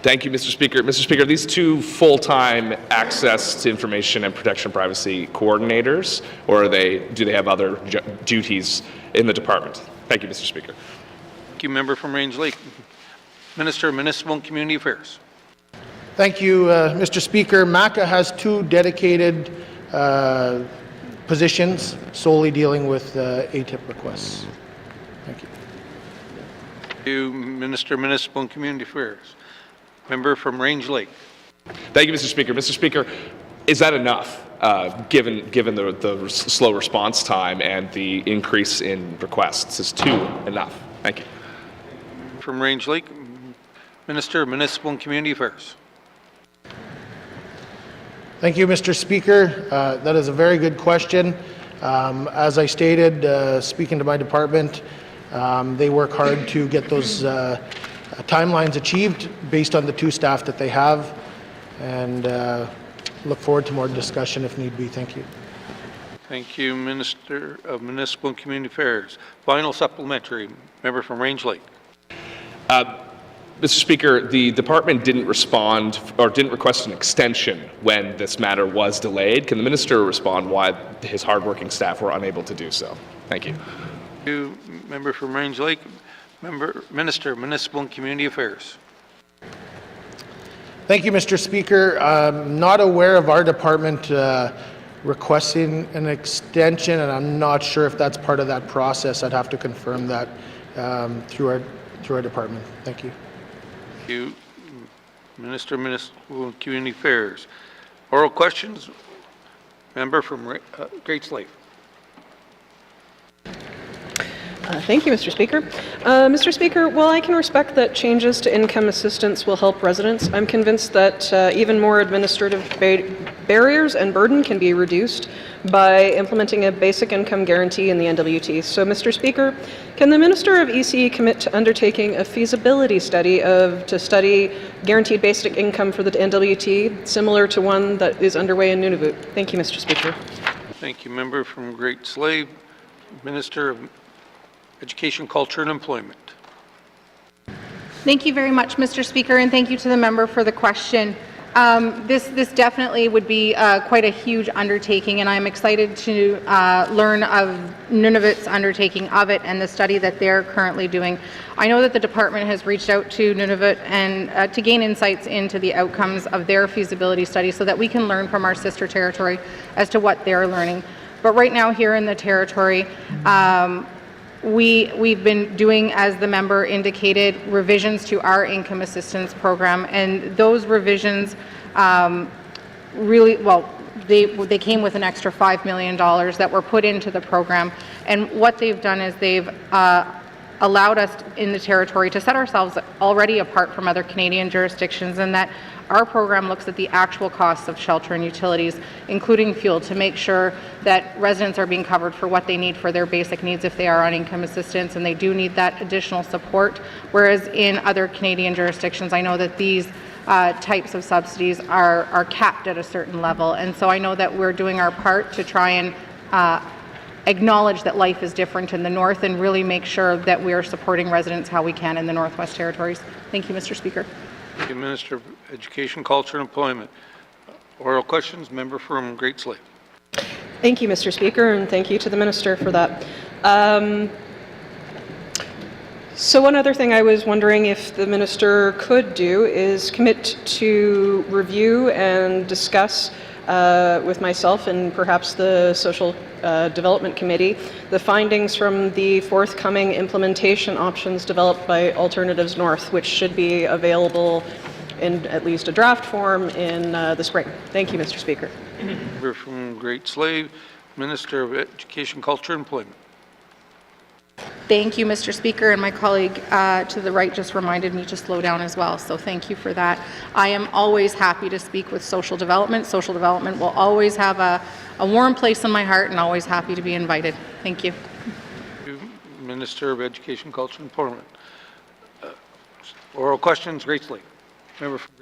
Thank you, Mr. Speaker. Mr. Speaker, these 2 full-time access to information and protection privacy coordinators, or do they have other duties in the department? Thank you, Mr. Speaker. Thank you, member from Range Lake. Minister of Municipal and Community Affairs. Thank you, Mr. Speaker. MACA has 2 dedicated positions solely dealing with ATIP requests. Thank you. Thank you, Minister of Municipal and Community Affairs. Member from Range Lake. Thank you, Mr. Speaker. Mr. Speaker, is that enough, given the slow response time and the increase in requests? Is 2 enough? Thank you. From Range Lake, Minister of Municipal and Community Affairs. Thank you, Mr. Speaker. That is a very good question. As I stated, speaking to my department, they work hard to get those timelines achieved based on the 2 staff that they have, and look forward to more discussion if need be. Thank you. Thank you, Minister of Municipal and Community Affairs. Final supplementary, member from Range Lake. Mr. Speaker, the department didn't respond or didn't request an extension when this matter was delayed. Can the minister respond why his hardworking staff were unable to do so? Thank you. Thank you, member from Range Lake. Minister of Municipal and Community Affairs. Thank you, Mr. Speaker. I'm not aware of our department requesting an extension, and I'm not sure if that's part of that process. I'd have to confirm that through our department. Thank you. Thank you, Minister of Municipal and Community Affairs. Oral questions. Member from Great Slave. Thank you, Mr. Speaker. Mr. Speaker, while I can respect that changes to income assistance will help residents, I'm convinced that even more administrative barriers and burden can be reduced by implementing a basic income guarantee in the N.W.T. So, Mr. Speaker, can the Minister of ECE commit to undertaking a feasibility study to study guaranteed basic income for the N.W.T, similar to one that is underway in Nunavut? Thank you, Mr. Speaker. Thank you, member from Great Slave. Minister of Education, Culture and Employment. Thank you very much, Mr. Speaker, and thank you to the member for the question. This definitely would be quite a huge undertaking, and I'm excited to learn of N.W.T's undertaking of it and the study that they're currently doing. I know that the department has reached out to N.W.T and to gain insights into the outcomes of their feasibility study so that we can learn from our sister territory as to what they're learning. But right now here in the territory, we've been doing, as the member indicated, revisions to our income assistance program, and those revisions really, well, they came with an extra $5 million that were put into the program, and what they've done is they've allowed us in the territory to set ourselves already apart from other Canadian jurisdictions, and that our program looks at the actual costs of shelter and utilities, including fuel, to make sure that residents are being covered for what they need for their basic needs if they are on income assistance and they do need that additional support. Whereas in other Canadian jurisdictions, I know that these types of subsidies are capped at a certain level. And so I know that we're doing our part to try and acknowledge that life is different in the North and really make sure that we are supporting residents how we can in the Northwest Territories. Thank you, Mr. Speaker. Thank you, Minister of Education, Culture and Employment. Oral questions, member from Great Slave. Thank you, Mr. Speaker, and thank you to the Minister for that. So one other thing I was wondering if the Minister could do is commit to review and discuss with myself and perhaps the Social Development Committee the findings from the forthcoming implementation options developed by Alternatives North, which should be available in at least a draft form in the spring. Thank you, Mr. Speaker. Member from Great Slave, Minister of Education, Culture and Employment. Thank you, Mr. Speaker, and my colleague to the right just reminded me to slow down as well, so thank you for that. I am always happy to speak with social development. Social development will always have a warm place in my heart and always happy to be invited. Thank you. Thank you, Minister of Education, Culture and Employment. Oral questions, Great Slave. Member from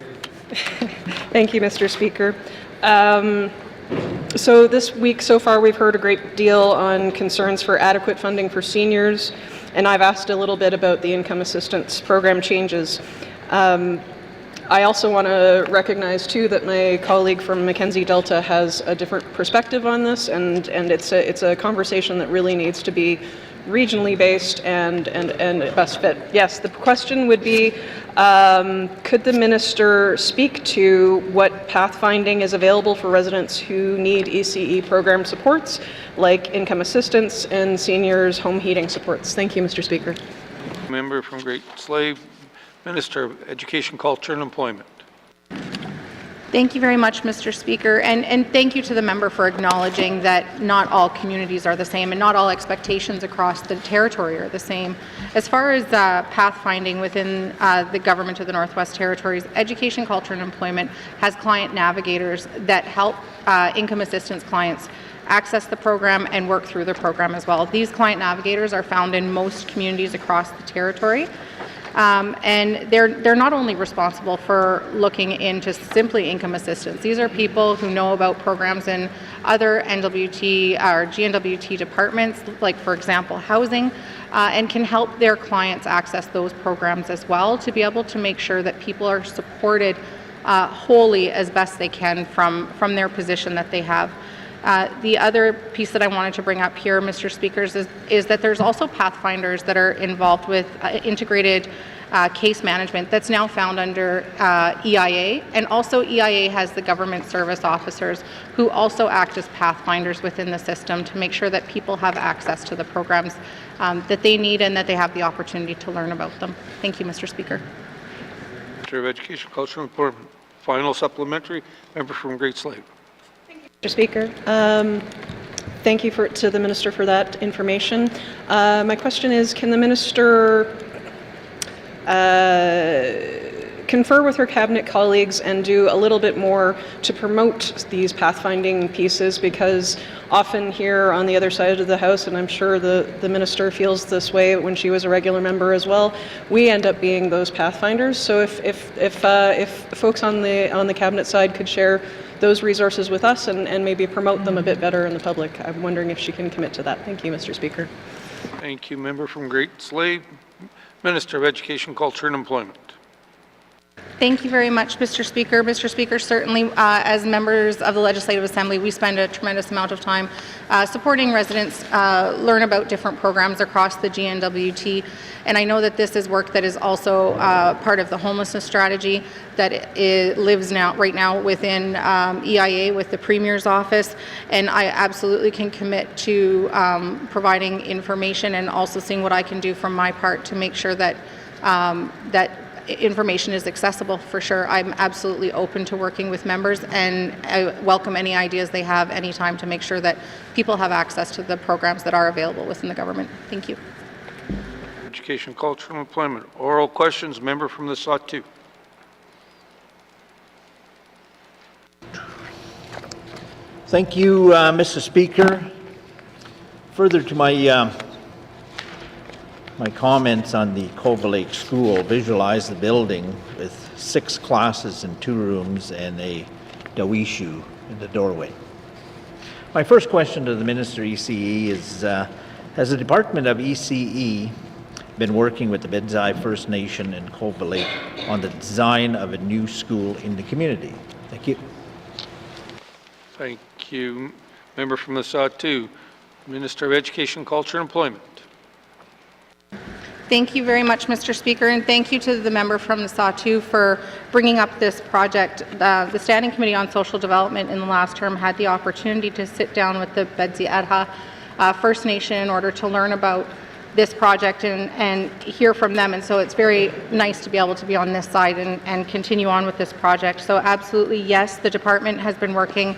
Thank you, Mr. Speaker. So this week so far we've heard a great deal on concerns for adequate funding for seniors, and I've asked a little bit about the income assistance program changes. I also want to recognize too that my colleague from Mackenzie Delta has a different perspective on this, and it's a conversation that really needs to be regionally based and best fit. Yes, the question would be, could the Minister speak to what pathfinding is available for residents who need ECE program supports, like income assistance and seniors home heating supports? Thank you, Mr. Speaker. Member from Great Slave, Minister of Education, Culture and Employment. Thank you very much, Mr. Speaker, and thank you to the member for acknowledging that not all communities are the same and not all expectations across the territory are the same. As far as pathfinding within the government of the Northwest Territories, Education, Culture and Employment has client navigators that help income assistance clients access the program and work through the program as well. These client navigators are found in most communities across the territory. And they're not only responsible for looking into simply income assistance. These are people who know about programs in other N.W.T or GNWT departments, like for example housing, and can help their clients access those programs as well to be able to make sure that people are supported wholly as best they can from their position that they have. The other piece that I wanted to bring up here, Mr. Speakers, is that there's also pathfinders that are involved with integrated case management that's now found under EIA, and also EIA has the government service officers who also act as pathfinders within the system to make sure that people have access to the programs that they need and that they have the opportunity to learn about them. Thank you, Mr. Speaker. Minister of Education, Culture and Employment. Final supplementary, member from Great Slave. Mr. Speaker, thank you to the Minister for that information. My question is, can the Minister confer with her cabinet colleagues and do a little bit more to promote these pathfinding pieces, because often here on the other side of the House, and I'm sure the Minister feels this way when she was a regular member as well, we end up being those pathfinders. So if folks on the cabinet side could share those resources with us and maybe promote them a bit better in the public, I'm wondering if she can commit to that. Thank you, Mr. Speaker. Thank you, member from Great Slave. Minister of Education, Culture and Employment. Thank you very much, Mr. Speaker. Mr. Speaker, certainly as members of the Legislative Assembly, we spend a tremendous amount of time supporting residents learn about different programs across the N.W.T. And I know that this is work that is also part of the homelessness strategy that it lives right now within EIA with the Premier's office. And I absolutely can commit to providing information and also seeing what I can do from my part to make sure that that information is accessible for sure. I'm absolutely open to working with members, and I welcome any ideas they have anytime to make sure that people have access to the programs that are available within the government. Thank you. Education, Culture, and Employment. Oral questions, member from the Sawtooth. Thank you, Mr. Speaker. Further to my comments on the Cova Lake School, visualize the building with 6 classes in 2 rooms and a dawishu in the doorway. My first question to the Minister ECE is, has the Department of ECE been working with the Bedzai First Nation in Cova Lake on the design of a new school in the community? Thank you. Thank you. Member from the Sawtooth, Minister of Education, Culture, and Employment. Thank you very much, Mr. Speaker, and thank you to the member from the Sawtooth for bringing up this project. The Standing Committee on Social Development in the last term had the opportunity to sit down with the Bedzi Adha First Nation in order to learn about this project and hear from them, and so it's very nice to be able to be on this side and continue on with this project. So absolutely, yes, the department has been working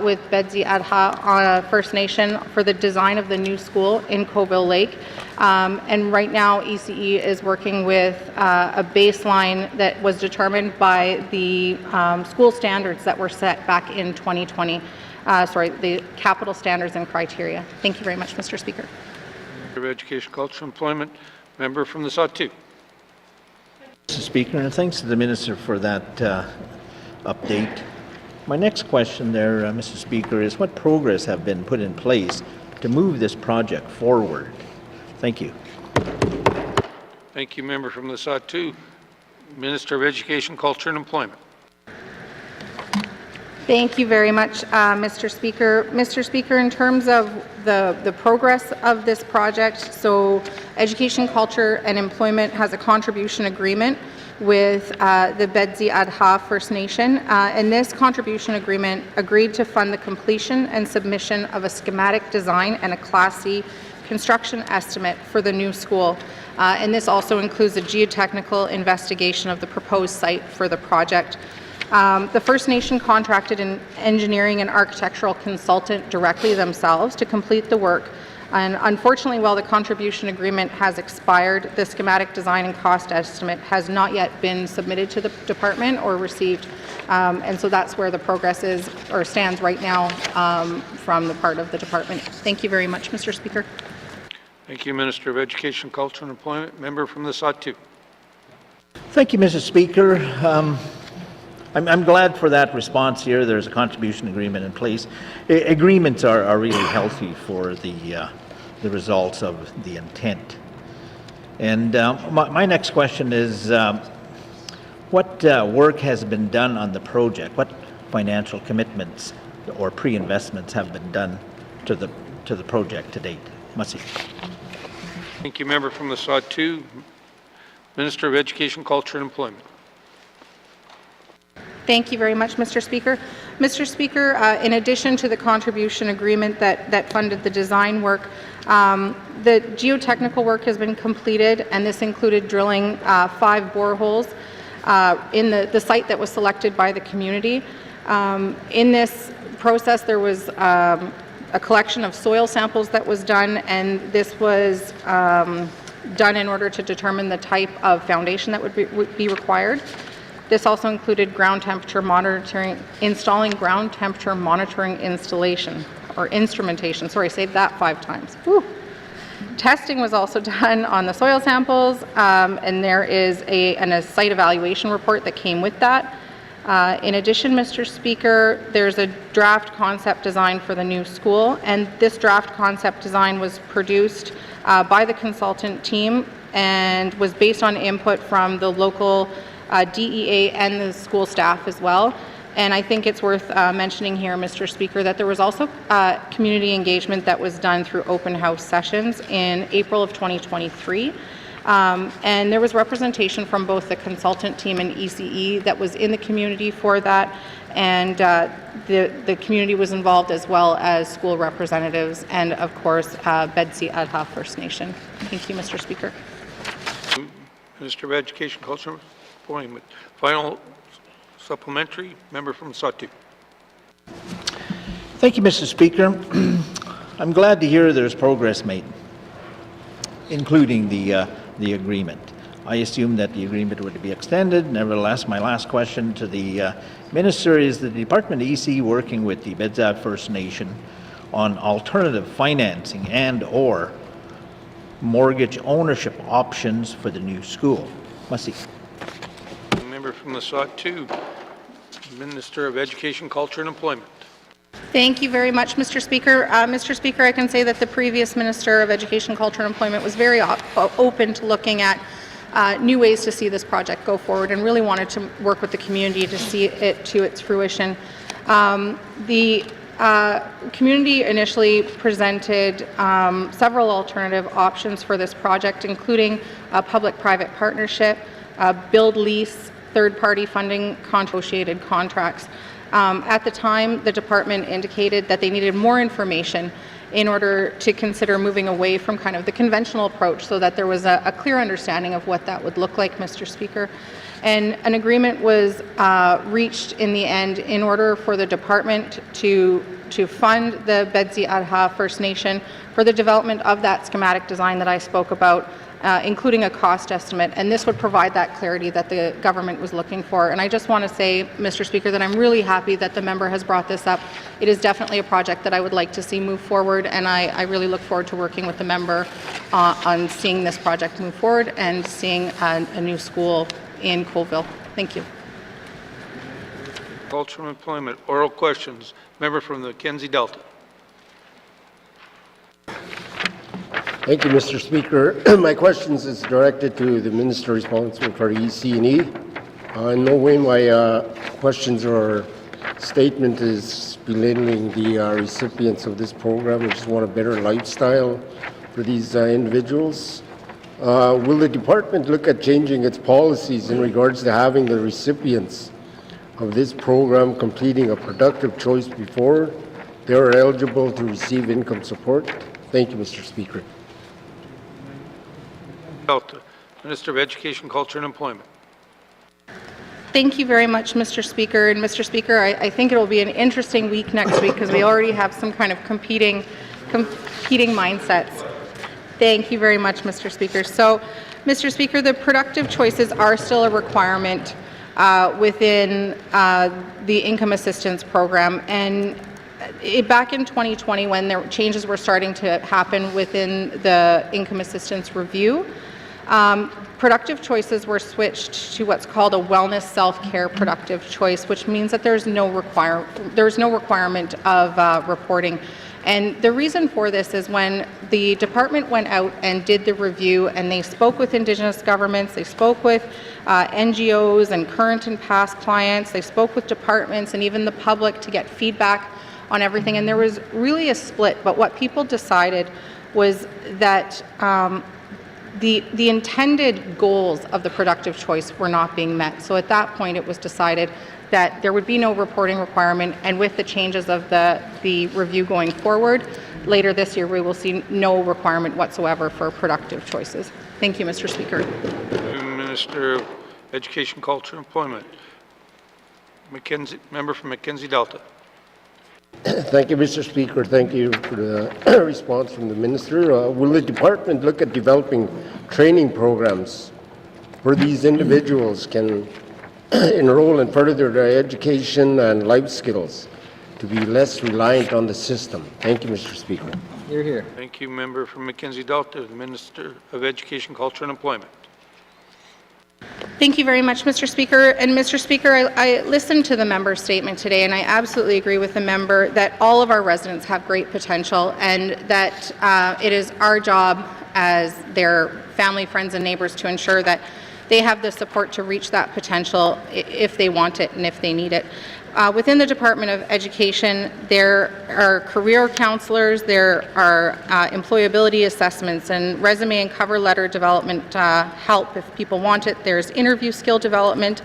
with Bedzi Adha First Nation for the design of the new school in Coville Lake. And right now, ECE is working with a baseline that was determined by the school standards that were set back in 2020. The capital standards and criteria. Thank you very much, Mr. Speaker. Of Education, Culture, and Employment, member from the Sawtooth. Mr. Speaker, and thanks to the Minister for that update. My next question there, Mr. Speaker, is what progress have been put in place to move this project forward? Thank you. Thank you, member from the Sawtooth. Minister of Education, Culture, and Employment. Thank you very much, Mr. Speaker. Mr. Speaker, in terms of the progress of this project, so Education, Culture, and Employment has a contribution agreement with the Bedzi Adha First Nation, and this contribution agreement agreed to fund the completion and submission of a schematic design and a Class C construction estimate for the new school. And this also includes a geotechnical investigation of the proposed site for the project. The First Nation contracted an engineering and architectural consultant directly themselves to complete the work. And unfortunately, while the contribution agreement has expired, the schematic design and cost estimate has not yet been submitted to the department or received. And so that's where the progress is or stands right now from the part of the department. Thank you very much, Mr. Speaker. Thank you, Minister of Education, Culture, and Employment. Member from the Sawtooth. Thank you, Mr. Speaker. I'm glad for that response here. There's a contribution agreement in place. Agreements are really healthy for the results of the intent. And my next question is, what work has been done on the project? What financial commitments or pre-investments have been done to the project to date? Masi. Thank you, member from the Sawtooth. Minister of Education, Culture, and Employment. Thank you very much, Mr. Speaker. Mr. Speaker, in addition to the contribution agreement that funded the design work, the geotechnical work has been completed, and this included drilling 5 boreholes in the site that was selected by the community. In this process, there was a collection of soil samples that was done, and this was done in order to determine the type of foundation that would be required. This also included ground temperature monitoring, installing ground temperature monitoring installation or instrumentation. Sorry, say that 5 times. Whew. Testing was also done on the soil samples, and there is a site evaluation report that came with that. In addition, Mr. Speaker, there's a draft concept design for the new school, and this draft concept design was produced by the consultant team and was based on input from the local DEA, and the school staff as well. And I think it's worth mentioning here, Mr. Speaker, that there was also community engagement that was done through open house sessions in April of 2023. And there was representation from both the consultant team and ECE that was in the community for that. And the community was involved, as well as school representatives and, of course, Bedsi Adha First Nation. Thank you, Mr. Speaker. Minister of Education, Culture, Employment. Final supplementary, member from Satu. Thank you, Mr. Speaker. I'm glad to hear there's progress made, including the agreement. I assume that the agreement would be extended. Nevertheless, my last question to the Minister is the Department of EC working with the Bedzad First Nation on alternative financing and/or mortgage ownership options for the new school? Masi. Member from the Satu, Minister of Education, Culture and Employment. Thank you very much, Mr. Speaker. Mr. Speaker, I can say that the previous Minister of Education, Culture and Employment was very open to looking at new ways to see this project go forward, and really wanted to work with the community to see it to its fruition. The community initially presented several alternative options for this project, including a public-private partnership, build lease, third-party funding, negotiated contracts. At the time, the department indicated that they needed more information in order to consider moving away from kind of the conventional approach, so that there was a clear understanding of what that would look like, Mr. Speaker. And an agreement was reached in the end in order for the department to fund the Bedsi Adha First Nation for the development of that schematic design that I spoke about, including a cost estimate, and this would provide that clarity that the government was looking for. And I just want to say, Mr. Speaker, that I'm really happy that the member has brought this up. It is definitely a project that I would like to see move forward, and I really look forward to working with the member on seeing this project move forward and seeing a new school in Colville. Thank you. Culture and Employment. Oral questions. Member from the Mackenzie Delta. Thank you, Mr. Speaker. My questions is directed to the Minister responsible for EC&E. In no way my questions or statement is belittling the recipients of this program. We just want a better lifestyle for these individuals. Will the department look at changing its policies in regards to having the recipients of this program completing a productive choice before they are eligible to receive income support? Thank you, Mr. Speaker. Delta. Minister of Education, Culture and Employment. Thank you very much, Mr. Speaker. And Mr. Speaker, I think it will be an interesting week next week, because we already have some kind of competing mindsets. Thank you very much, Mr. Speaker. So, Mr. Speaker, the productive choices are still a requirement within the income assistance program. And back in 2020, when the changes were starting to happen within the income assistance review, productive choices were switched to what's called a wellness self-care productive choice, which means that there's no requirement of reporting. And the reason for this is when the department went out and did the review, and they spoke with Indigenous governments, they spoke with NGOs and current and past clients, they spoke with departments and even the public to get feedback on everything, and there was really a split. But what people decided was that the intended goals of the productive choice were not being met. So at that point, it was decided that there would be no reporting requirement, and with the changes of the review going forward, later this year, we will see no requirement whatsoever for productive choices. Thank you, Mr. Speaker. Minister of Education, Culture and Employment. Member from Mackenzie Delta. Thank you, Mr. Speaker. Thank you for the response from the Minister. Will the department look at developing training programs where these individuals can enroll and further their education and life skills to be less reliant on the system? Thank you, Mr. Speaker. You're here. Thank you, member from Mackenzie Delta, the Minister of Education, Culture and Employment. Thank you very much, Mr. Speaker. And Mr. Speaker, I listened to the member's statement today, and I absolutely agree with the member that all of our residents have great potential, and that it is our job as their family, friends, and neighbours to ensure that they have the support to reach that potential if they want it and if they need it. Within the Department of Education, there are career counselors, there are employability assessments and resume and cover letter development help if people want it. There's interview skill development,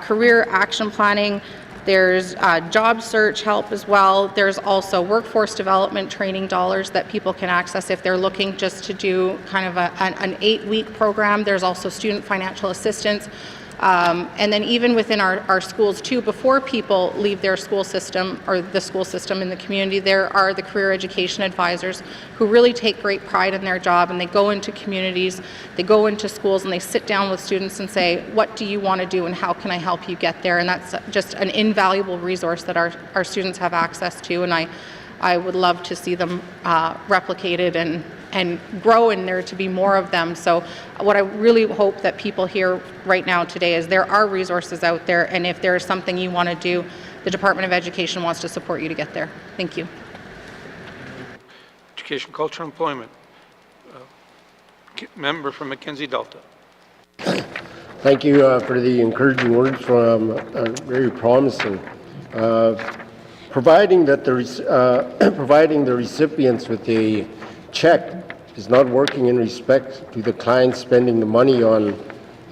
career action planning, there's job search help as well. There's also workforce development training dollars that people can access if they're looking just to do kind of an 8-week program. There's also student financial assistance. And then even within our schools too, before people leave their school system or the school system in the community, there are the career education advisors who really take great pride in their job, and they go into communities, they go into schools, and they sit down with students and say, what do you want to do and how can I help you get there? And that's just an invaluable resource that our students have access to, and I would love to see them replicated and grow and there to be more of them. So what I really hope that people hear right now today is there are resources out there, and if there is something you want to do, the Department of Education wants to support you to get there. Thank you. Education, Culture, and Employment. Member from Mackenzie Delta. Thank you for the encouraging words from very promising. Providing the recipients with a check is not working in respect to the client spending the money on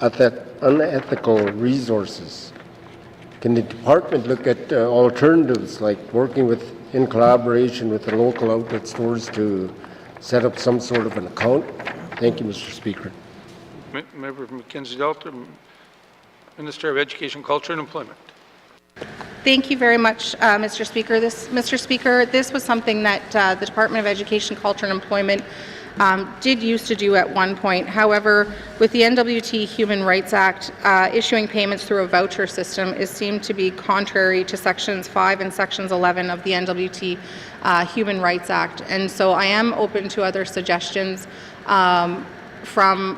unethical resources. Can the department look at alternatives like working in collaboration with the local outlet stores to set up some sort of an account? Thank you, Mr. Speaker. Member from Mackenzie Delta, Minister of Education, Culture, and Employment. Thank you very much, Mr. Speaker. Mr. Speaker, this was something that the Department of Education, Culture, and Employment did used to do at one point. However, with the N.W.T. Human Rights Act, issuing payments through a voucher system is seemed to be contrary to Sections 5 and Sections 11 of the N.W.T. Human Rights Act. And so I am open to other suggestions from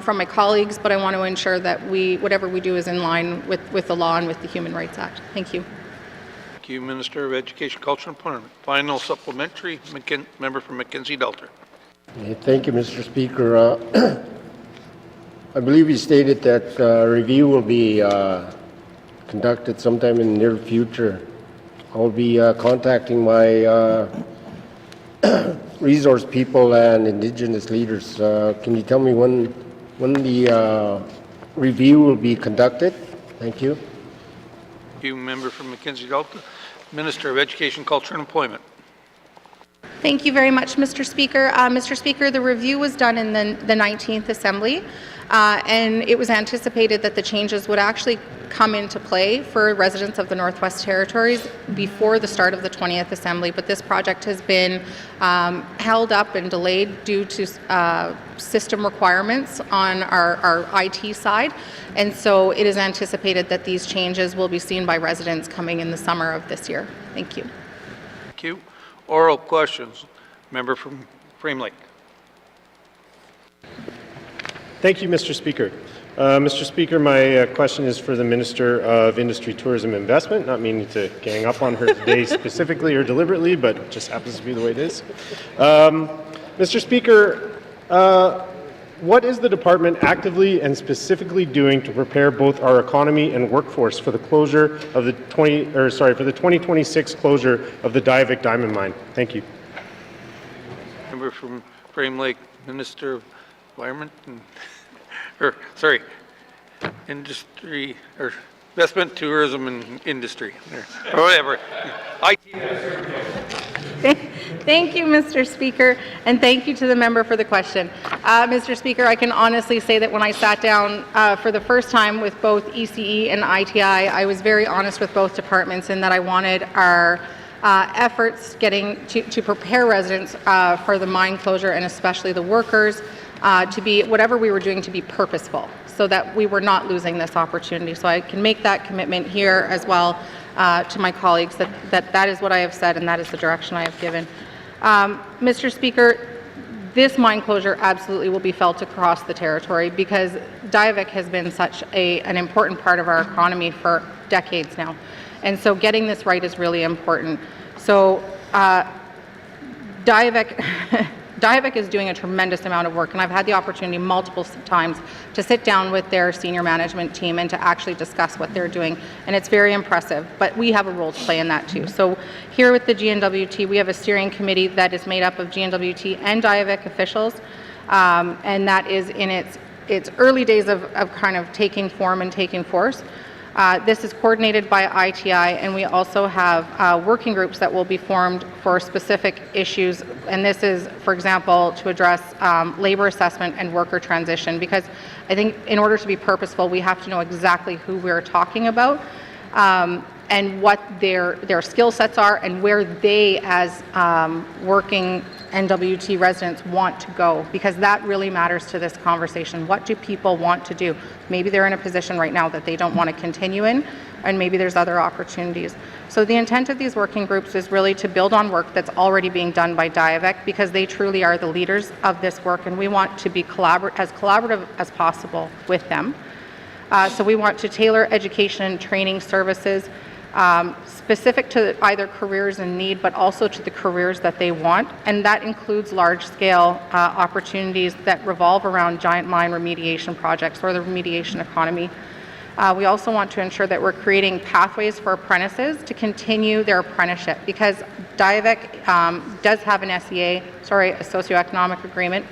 my colleagues, but I want to ensure that whatever we do is in line with the law and with the Human Rights Act. Thank you. Thank you, Minister of Education, Culture, and Employment. Final supplementary, member from Mackenzie Delta. Thank you, Mr. Speaker. I believe you stated that a review will be conducted sometime in the near future. I'll be contacting my resource people and Indigenous leaders. Can you tell me when the review will be conducted? Thank you. Thank you, member from Mackenzie Delta. Minister of Education, Culture, and Employment. Thank you very much, Mr. Speaker. Mr. Speaker, the review was done in the 19th Assembly, and it was anticipated that the changes would actually come into play for residents of the Northwest Territories before the start of the 20th Assembly, but this project has been held up and delayed due to system requirements on our IT side, and so it is anticipated that these changes will be seen by residents coming in the summer of this year. Thank you. Thank you. Oral questions. Member from Frame Lake. Thank you, Mr. Speaker. Mr. Speaker, my question is for the Minister of Industry, Tourism, and Investment. Not meaning to gang up on her today specifically or deliberately, but it just happens to be the way it is. Mr. Speaker, what is the department actively and specifically doing to prepare both our economy and workforce for the closure of the 2026 closure of the Diavik Diamond Mine? Thank you. Member from Frame Lake, Minister of Environment and, Industry or Investment, Tourism, and Industry, or whatever. Thank you, Mr. Speaker, and thank you to the member for the question. Mr. Speaker, I can honestly say that when I sat down for the first time with both ECE and ITI, I was very honest with both departments in that I wanted our efforts getting to prepare residents for the mine closure, and especially the workers, to be, whatever we were doing, to be purposeful, so that we were not losing this opportunity. So I can make that commitment here as well to my colleagues that is what I have said and that is the direction I have given. Mr. Speaker, this mine closure absolutely will be felt across the territory because Diavik has been such an important part of our economy for decades now. And so getting this right is really important. So Diavik, Diavik is doing a tremendous amount of work, and I've had the opportunity multiple times to sit down with their senior management team and to actually discuss what they're doing, and it's very impressive, but we have a role to play in that too. So here with the GNWT, we have a steering committee that is made up of GNWT and Diavik officials, and that is in its early days of kind of taking form and taking force. This is coordinated by ITI, and we also have working groups that will be formed for specific issues, and this is, for example, to address labor assessment and worker transition, because I think in order to be purposeful, we have to know exactly who we're talking about, and what their skill sets are, and where they, as working N.W.T. residents, want to go, because that really matters to this conversation. What do people want to do? Maybe they're in a position right now that they don't want to continue in, and maybe there's other opportunities. So the intent of these working groups is really to build on work that's already being done by Diavik, because they truly are the leaders of this work, and we want to be as collaborative as possible with them. So we want to tailor education and training services specific to either careers in need, but also to the careers that they want, and that includes large-scale opportunities that revolve around giant mine remediation projects or the remediation economy. We also want to ensure that we're creating pathways for apprentices to continue their apprenticeship, because Diavik does have an a socioeconomic agreement,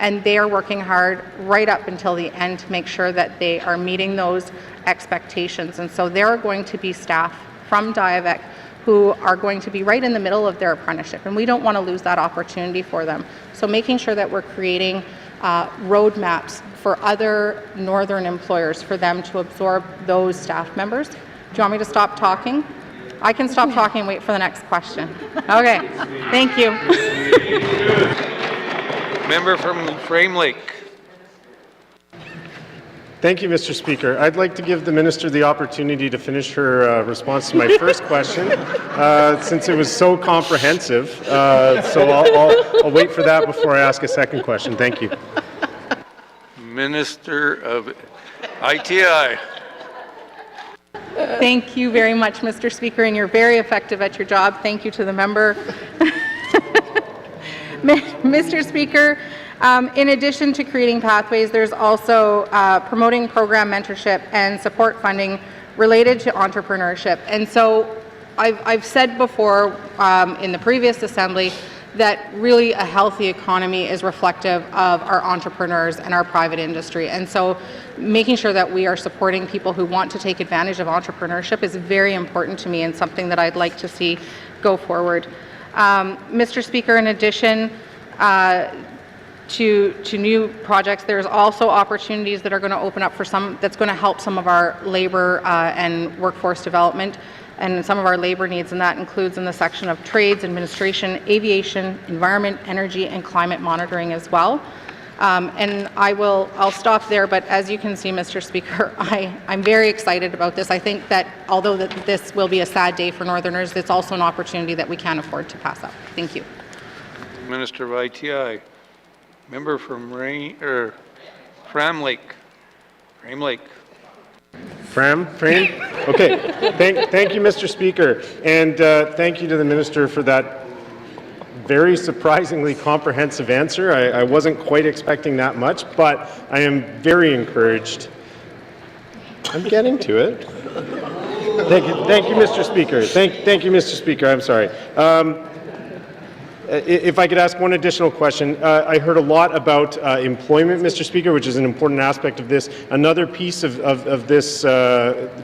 and they are working hard right up until the end to make sure that they are meeting those expectations. And so there are going to be staff from Diavik who are going to be right in the middle of their apprenticeship, and we don't want to lose that opportunity for them. So making sure that we're creating roadmaps for other northern employers for them to absorb those staff members. Do you want me to stop talking? I can stop talking and wait for the next question. Okay, thank you. Member from Frame Lake. Thank you, Mr. Speaker. I'd like to give the Minister the opportunity to finish her response to my first question, since it was so comprehensive. So I'll wait for that before I ask a second question. Thank you. Minister of ITI. Thank you very much, Mr. Speaker, and you're very effective at your job. Thank you to the member. Mr. Speaker, in addition to creating pathways, there's also promoting program mentorship and support funding related to entrepreneurship. And so I've said before in the previous assembly that really a healthy economy is reflective of our entrepreneurs and our private industry. And so making sure that we are supporting people who want to take advantage of entrepreneurship is very important to me, and something that I'd like to see go forward. Mr. Speaker, in addition to new projects, there's also opportunities that are going to open up for that's going to help some of our labor and workforce development and some of our labor needs, and that includes in the section of trades, administration, aviation, environment, energy, and climate monitoring as well. And I'll stop there, but as you can see, Mr. Speaker, I'm very excited about this. I think that although this will be a sad day for Northerners, it's also an opportunity that we can't afford to pass up. Thank you. Minister of ITI. Member from Frame Lake. Frame Lake. Frame? Okay. Thank you, Mr. Speaker. And thank you to the Minister for that very surprisingly comprehensive answer. I wasn't quite expecting that much, but I am very encouraged. I'm getting to it. Thank you, Mr. Speaker. Thank you, Mr. Speaker. I'm sorry. If I could ask one additional question. I heard a lot about employment, Mr. Speaker, which is an important aspect of this. Another piece of this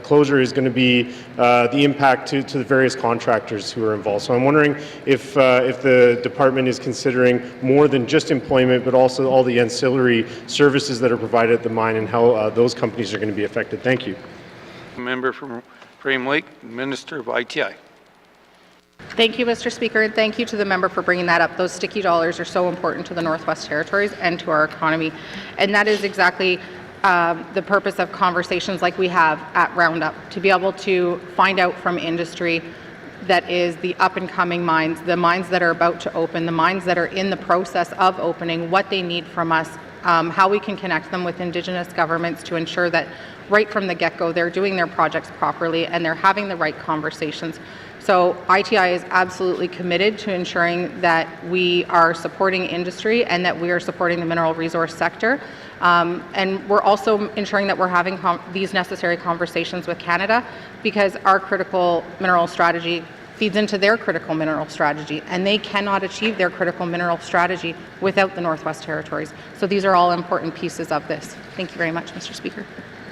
closure is going to be the impact to the various contractors who are involved. So I'm wondering if the department is considering more than just employment, but also all the ancillary services that are provided at the mine, and how those companies are going to be affected. Thank you. Member from Frame Lake, Minister of ITI. Thank you, Mr. Speaker, and thank you to the member for bringing that up. Those sticky dollars are so important to the Northwest Territories and to our economy, and that is exactly the purpose of conversations like we have at Roundup, to be able to find out from industry that is the up-and-coming mines, the mines that are about to open, the mines that are in the process of opening, what they need from us, how we can connect them with Indigenous governments to ensure that right from the get-go they're doing their projects properly and they're having the right conversations. So ITI is absolutely committed to ensuring that we are supporting industry and that we are supporting the mineral resource sector. And we're also ensuring that we're having these necessary conversations with Canada, because our critical mineral strategy feeds into their critical mineral strategy, and they cannot achieve their critical mineral strategy without the Northwest Territories. So these are all important pieces of this. Thank you very much, Mr. Speaker.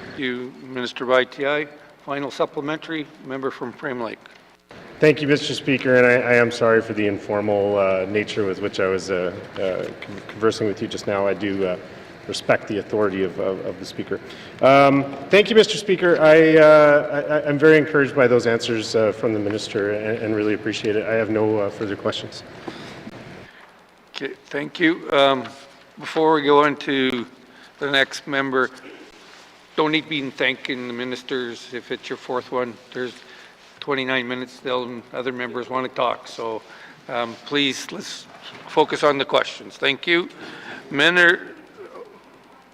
Thank you, Minister of ITI. Final supplementary, member from Frame Lake. Thank you, Mr. Speaker, and I am sorry for the informal nature with which I was conversing with you just now. I do respect the authority of the Speaker. Thank you, Mr. Speaker. I'm very encouraged by those answers from the Minister and really appreciate it. I have no further questions. Okay, thank you. Before we go into the next member, don't need to be thanking the ministers if it's your fourth one. There's 29 minutes still and other members want to talk. So please, let's focus on the questions. Thank you.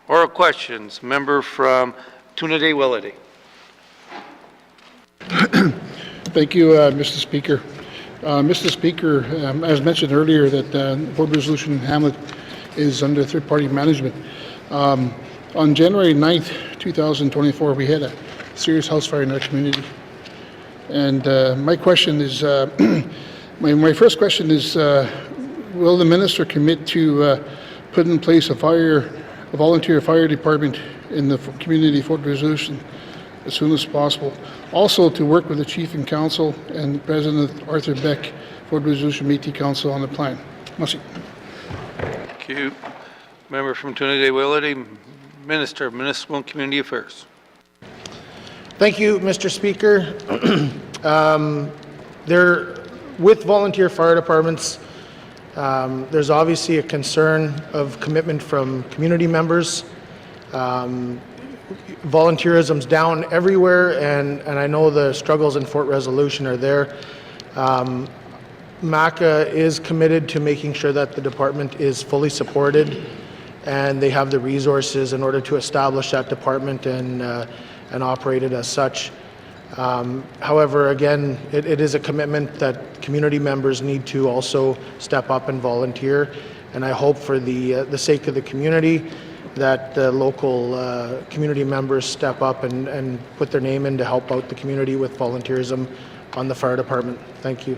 Oral questions. Member from Tuna-Day-Willity. Thank you, Mr. Speaker. Mr. Speaker, as mentioned earlier, that Board Resolution Hamlet is under third-party management. On January 9th, 2024, we had a serious house fire in our community. And my question is, my first question is, will the minister commit to put in place a volunteer fire department in the community Fort Resolution as soon as possible? Also, to work with the Chief and Council and President Arthur Beck, Fort Resolution Métis Council on the plan. Merci. Thank you. Member from Tuna-Day-Willity, Minister of Municipal and Community Affairs. Thank you, Mr. Speaker. With volunteer fire departments, there's obviously a concern of commitment from community members. Volunteerism's down everywhere, and I know the struggles in Fort Resolution are there. MACA is committed to making sure that the department is fully supported and they have the resources in order to establish that department and operate it as such. However, again, it is a commitment that community members need to also step up and volunteer, and I hope for the sake of the community that the local community members step up and put their name in to help out the community with volunteerism on the fire department. Thank you.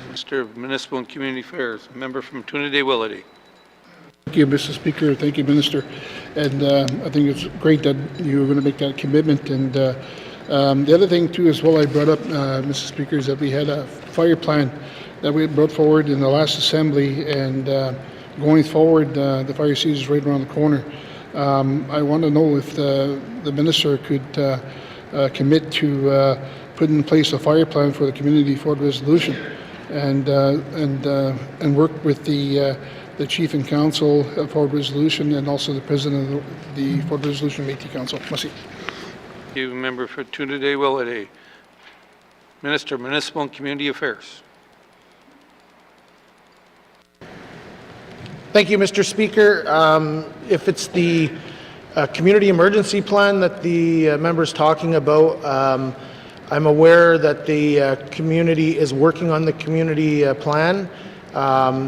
Minister of Municipal and Community Affairs, member from Tuna-Day-Willity. Thank you, Mr. Speaker. Thank you, Minister. And I think it's great that you're going to make that commitment. And the other thing, too, as well, I brought up, Mr. Speaker, is that we had a fire plan that we brought forward in the last assembly. And going forward, the fire season is right around the corner. I want to know if the Minister could commit to put in place a fire plan for the community Fort Resolution and work with the Chief and Council of Fort Resolution and also the President of the Fort Resolution Métis Council. Merci. Thank you, member for Tuna-Day-Willity. Minister of Municipal and Community Affairs. Thank you, Mr. Speaker. If it's the community emergency plan that the member's talking about, I'm aware that the community is working on the community plan.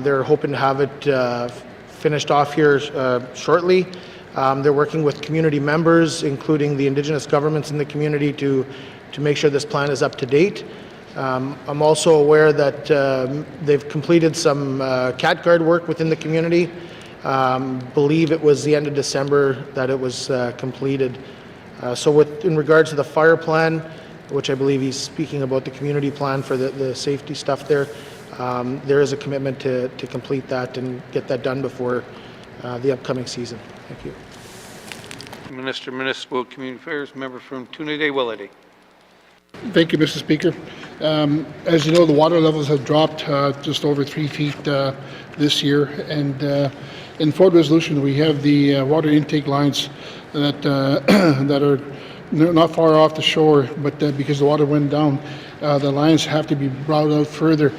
They're hoping to have it finished off here shortly. They're working with community members, including the Indigenous governments in the community, to make sure this plan is up to date. I'm also aware that they've completed some cat guard work within the community. Believe it was the end of December that it was completed. So in regards to the fire plan, which I believe he's speaking about the community plan for the safety stuff there, there is a commitment to complete that and get that done before the upcoming season. Thank you. Minister of Municipal Community Affairs, member from Tuna-Day-Willity. Thank you, Mr. Speaker. As you know, the water levels have dropped just over 3 feet this year, and in Fort Resolution we have the water intake lines that that are not far off the shore, but because the water went down, the lines have to be brought out further.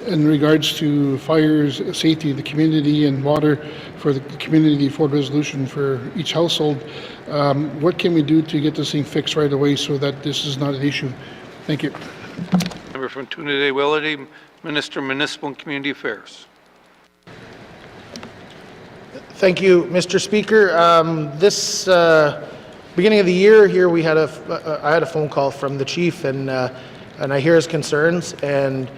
In regards to fires, safety of the community, and water for the community Fort Resolution for each household, what can we do to get this thing fixed right away so that this is not an issue Thank you. Member from Trinidad-Willity, Minister of Municipal and Community Affairs. Thank you, Mr. Speaker. This beginning of the year here, I had a phone call from the chief, and I hear his concerns, and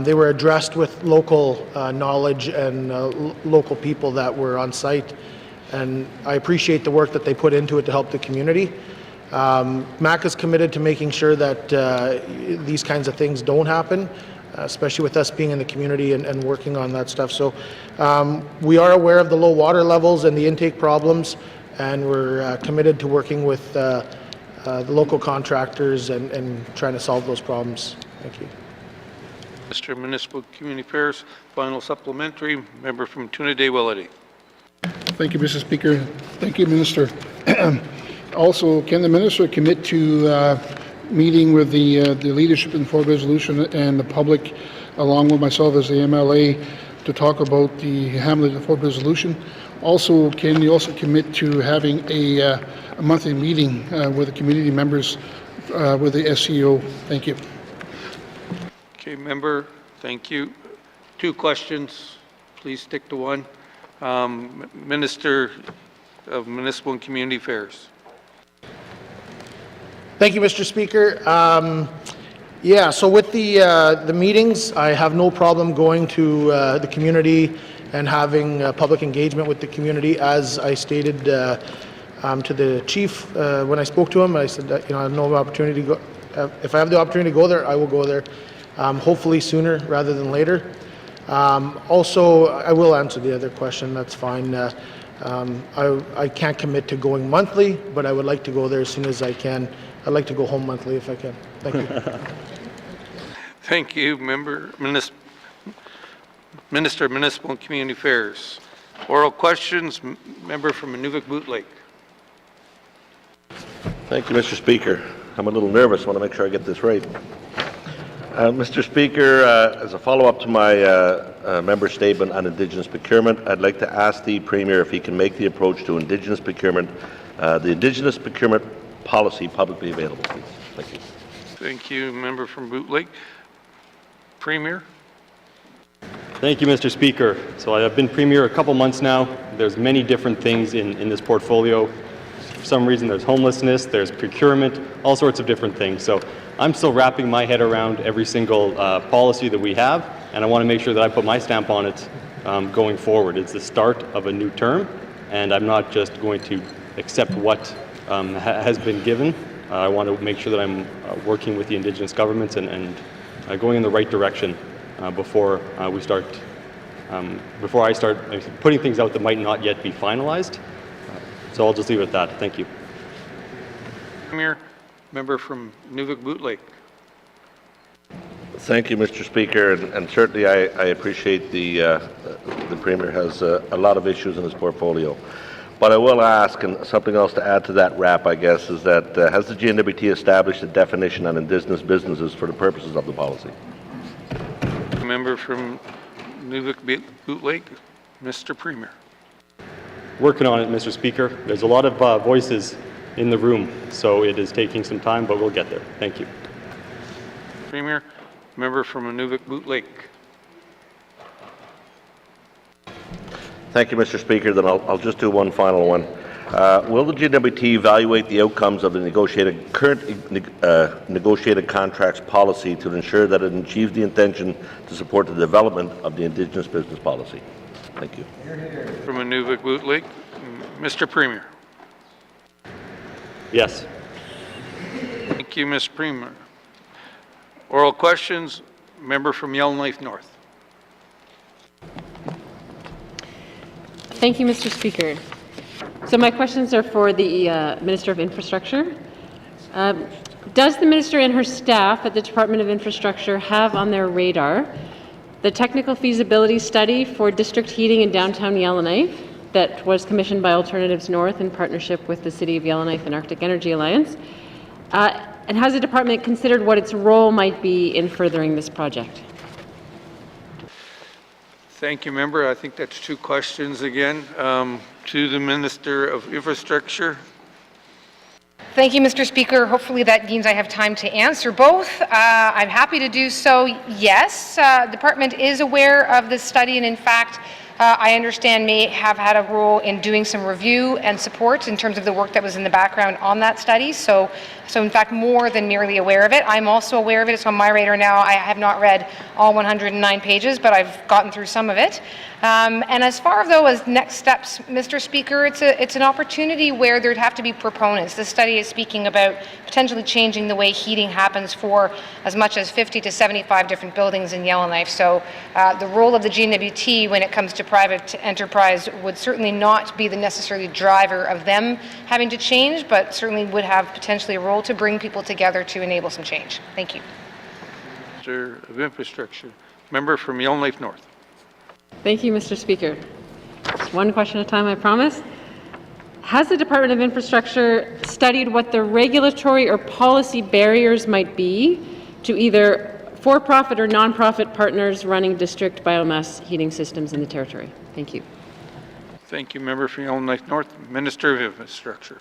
they were addressed with local knowledge and local people that were on site, and I appreciate the work that they put into it to help the community. MAC is committed to making sure that these kinds of things don't happen, especially with us being in the community and working on that stuff. So we are aware of the low water levels and the intake problems, and we're committed to working with the local contractors and trying to solve those problems. Thank you. Mr. Municipal Community Affairs, final supplementary, member from Trinidad-Willity. Thank you, Mr. Speaker. Thank you, Minister. Also, can the Minister commit to meeting with the leadership in Ford Resolution and the public, along with myself as the MLA, to talk about the Hamlet and Ford Resolution? Also, can you also commit to having a monthly meeting with the community members with the SEO? Thank you. Okay, member, thank you. 2 questions. Please stick to one. Minister of Municipal and Community Affairs. Thank you, Mr. Speaker. Yeah, so with the meetings, I have no problem going to the community and having public engagement with the community. As I stated to the chief when I spoke to him, I said that, I have no opportunity to go. If I have the opportunity to go there, I will go there. Hopefully sooner rather than later. Also, I will answer the other question. That's fine. I can't commit to going monthly, but I would like to go there as soon as I can. I'd like to go home monthly if I can. Thank you. Thank you, Minister of Municipal and Community Affairs. Oral questions, member from Nunavut Lake. Thank you, Mr. Speaker. I'm a little nervous. I want to make sure I get this right. Mr. Speaker, as a follow-up to my member statement on Indigenous procurement, I'd like to ask the Premier if he can make the approach to Indigenous procurement, the Indigenous procurement policy publicly available, please. Thank you. Thank you, member from Boot Lake. Premier. Thank you, Mr. Speaker. So I have been Premier a couple months now. There's many different things in this portfolio. For some reason, there's homelessness, there's procurement, all sorts of different things. So I'm still wrapping my head around every single policy that we have, and I want to make sure that I put my stamp on it going forward. It's the start of a new term, and I'm not just going to accept what has been given. I want to make sure that I'm working with the Indigenous governments and going in the right direction before I start putting things out that might not yet be finalized. So I'll just leave it at that. Thank you. Premier, member from Nunavut Lake. Thank you, Mr. Speaker, and certainly I appreciate the Premier has a lot of issues in his portfolio. But I will ask, and something else to add to that wrap, I guess, is that has the N.W.T established a definition on Indigenous businesses for the purposes of the policy? Member from Nunavut Lake, Mr. Premier. Working on it, Mr. Speaker. There's a lot of voices in the room, so it is taking some time, but we'll get there. Thank you. Premier, member from Nunavut Lake. Thank you, Mr. Speaker. Then I'll just do one final one. Will the N.W.T evaluate the outcomes of the current negotiated contracts policy to ensure that it achieves the intention to support the development of the Indigenous business policy? Thank you. From Nunavut Lake, Mr. Premier. Yes. Thank you, Mr. Premier. Oral questions, member from Yellowknife North. Thank you, Mr. Speaker. So my questions are for the Minister of Infrastructure. Does the Minister and her staff at the Department of Infrastructure have on their radar the technical feasibility study for district heating in downtown Yellowknife that was commissioned by Alternatives North in partnership with the City of Yellowknife and Arctic Energy Alliance? And has the department considered what its role might be in furthering this project? Thank you, member. I think that's 2 questions again to the Minister of Infrastructure. Thank you, Mr. Speaker. Hopefully that means I have time to answer both. I'm happy to do so. Yes, the department is aware of this study, and in fact, I understand may have had a role in doing some review and support in terms of the work that was in the background on that study. So in fact, more than merely aware of it. I'm also aware of it. It's on my radar now. I have not read all 109 pages, but I've gotten through some of it. And as far though as next steps, Mr. Speaker, it's an opportunity where there'd have to be proponents. This study is speaking about potentially changing the way heating happens for as much as 50 to 75 different buildings in Yellowknife. So the role of the N.W.T. when it comes to private enterprise would certainly not be the necessarily driver of them having to change, but certainly would have potentially a role to bring people together to enable some change. Thank you. Minister of Infrastructure. Member from Yellowknife North. Thank you, Mr. Speaker. Just one question at a time, I promise. Has the Department of Infrastructure studied what the regulatory or policy barriers might be to either for-profit or non-profit partners running district biomass heating systems in the territory? Thank you. Thank you, member from Yellowknife North. Minister of Infrastructure.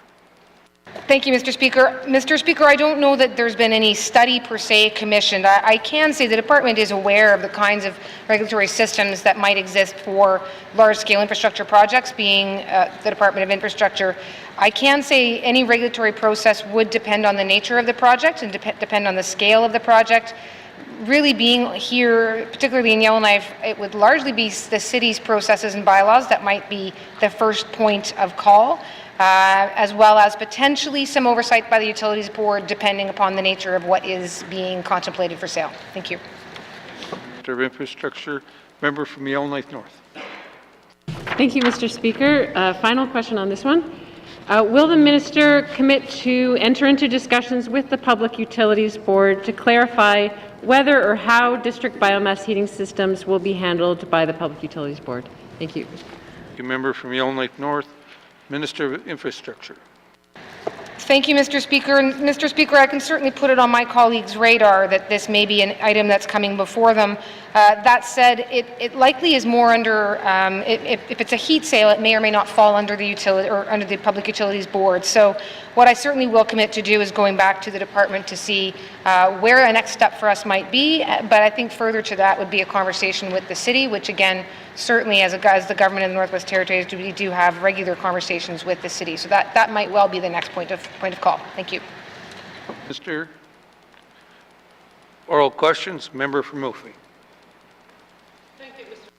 Thank you, Mr. Speaker. Mr. Speaker, I don't know that there's been any study per se commissioned. I can say the department is aware of the kinds of regulatory systems that might exist for large-scale infrastructure projects, being the Department of Infrastructure. I can say any regulatory process would depend on the nature of the project and depend on the scale of the project. Really being here, particularly in Yellowknife, it would largely be the city's processes and bylaws that might be the first point of call. As well as potentially some oversight by the Utilities Board, depending upon the nature of what is being contemplated for sale. Thank you. Minister of Infrastructure, member from Yellowknife North. Thank you, Mr. Speaker. Final question on this one. Will the minister commit to enter into discussions with the Public Utilities Board to clarify whether or how district biomass heating systems will be handled by the Public Utilities Board? Thank you. Thank you, member from Yellowknife North. Minister of Infrastructure. Thank you, Mr. Speaker. And Mr. Speaker, I can certainly put it on my colleagues' radar that this may be an item that's coming before them. That said, it likely is more under, if it's a heat sale, it may or may not fall under the utility or under the Public Utilities Board. So what I certainly will commit to do is going back to the department to see where a next step for us might be. But I think further to that would be a conversation with the city, which again, certainly as the government of the Northwest Territories, we do have regular conversations with the city. So that might well be the next point of call. Thank you. Mr. Oral questions, member from Milford.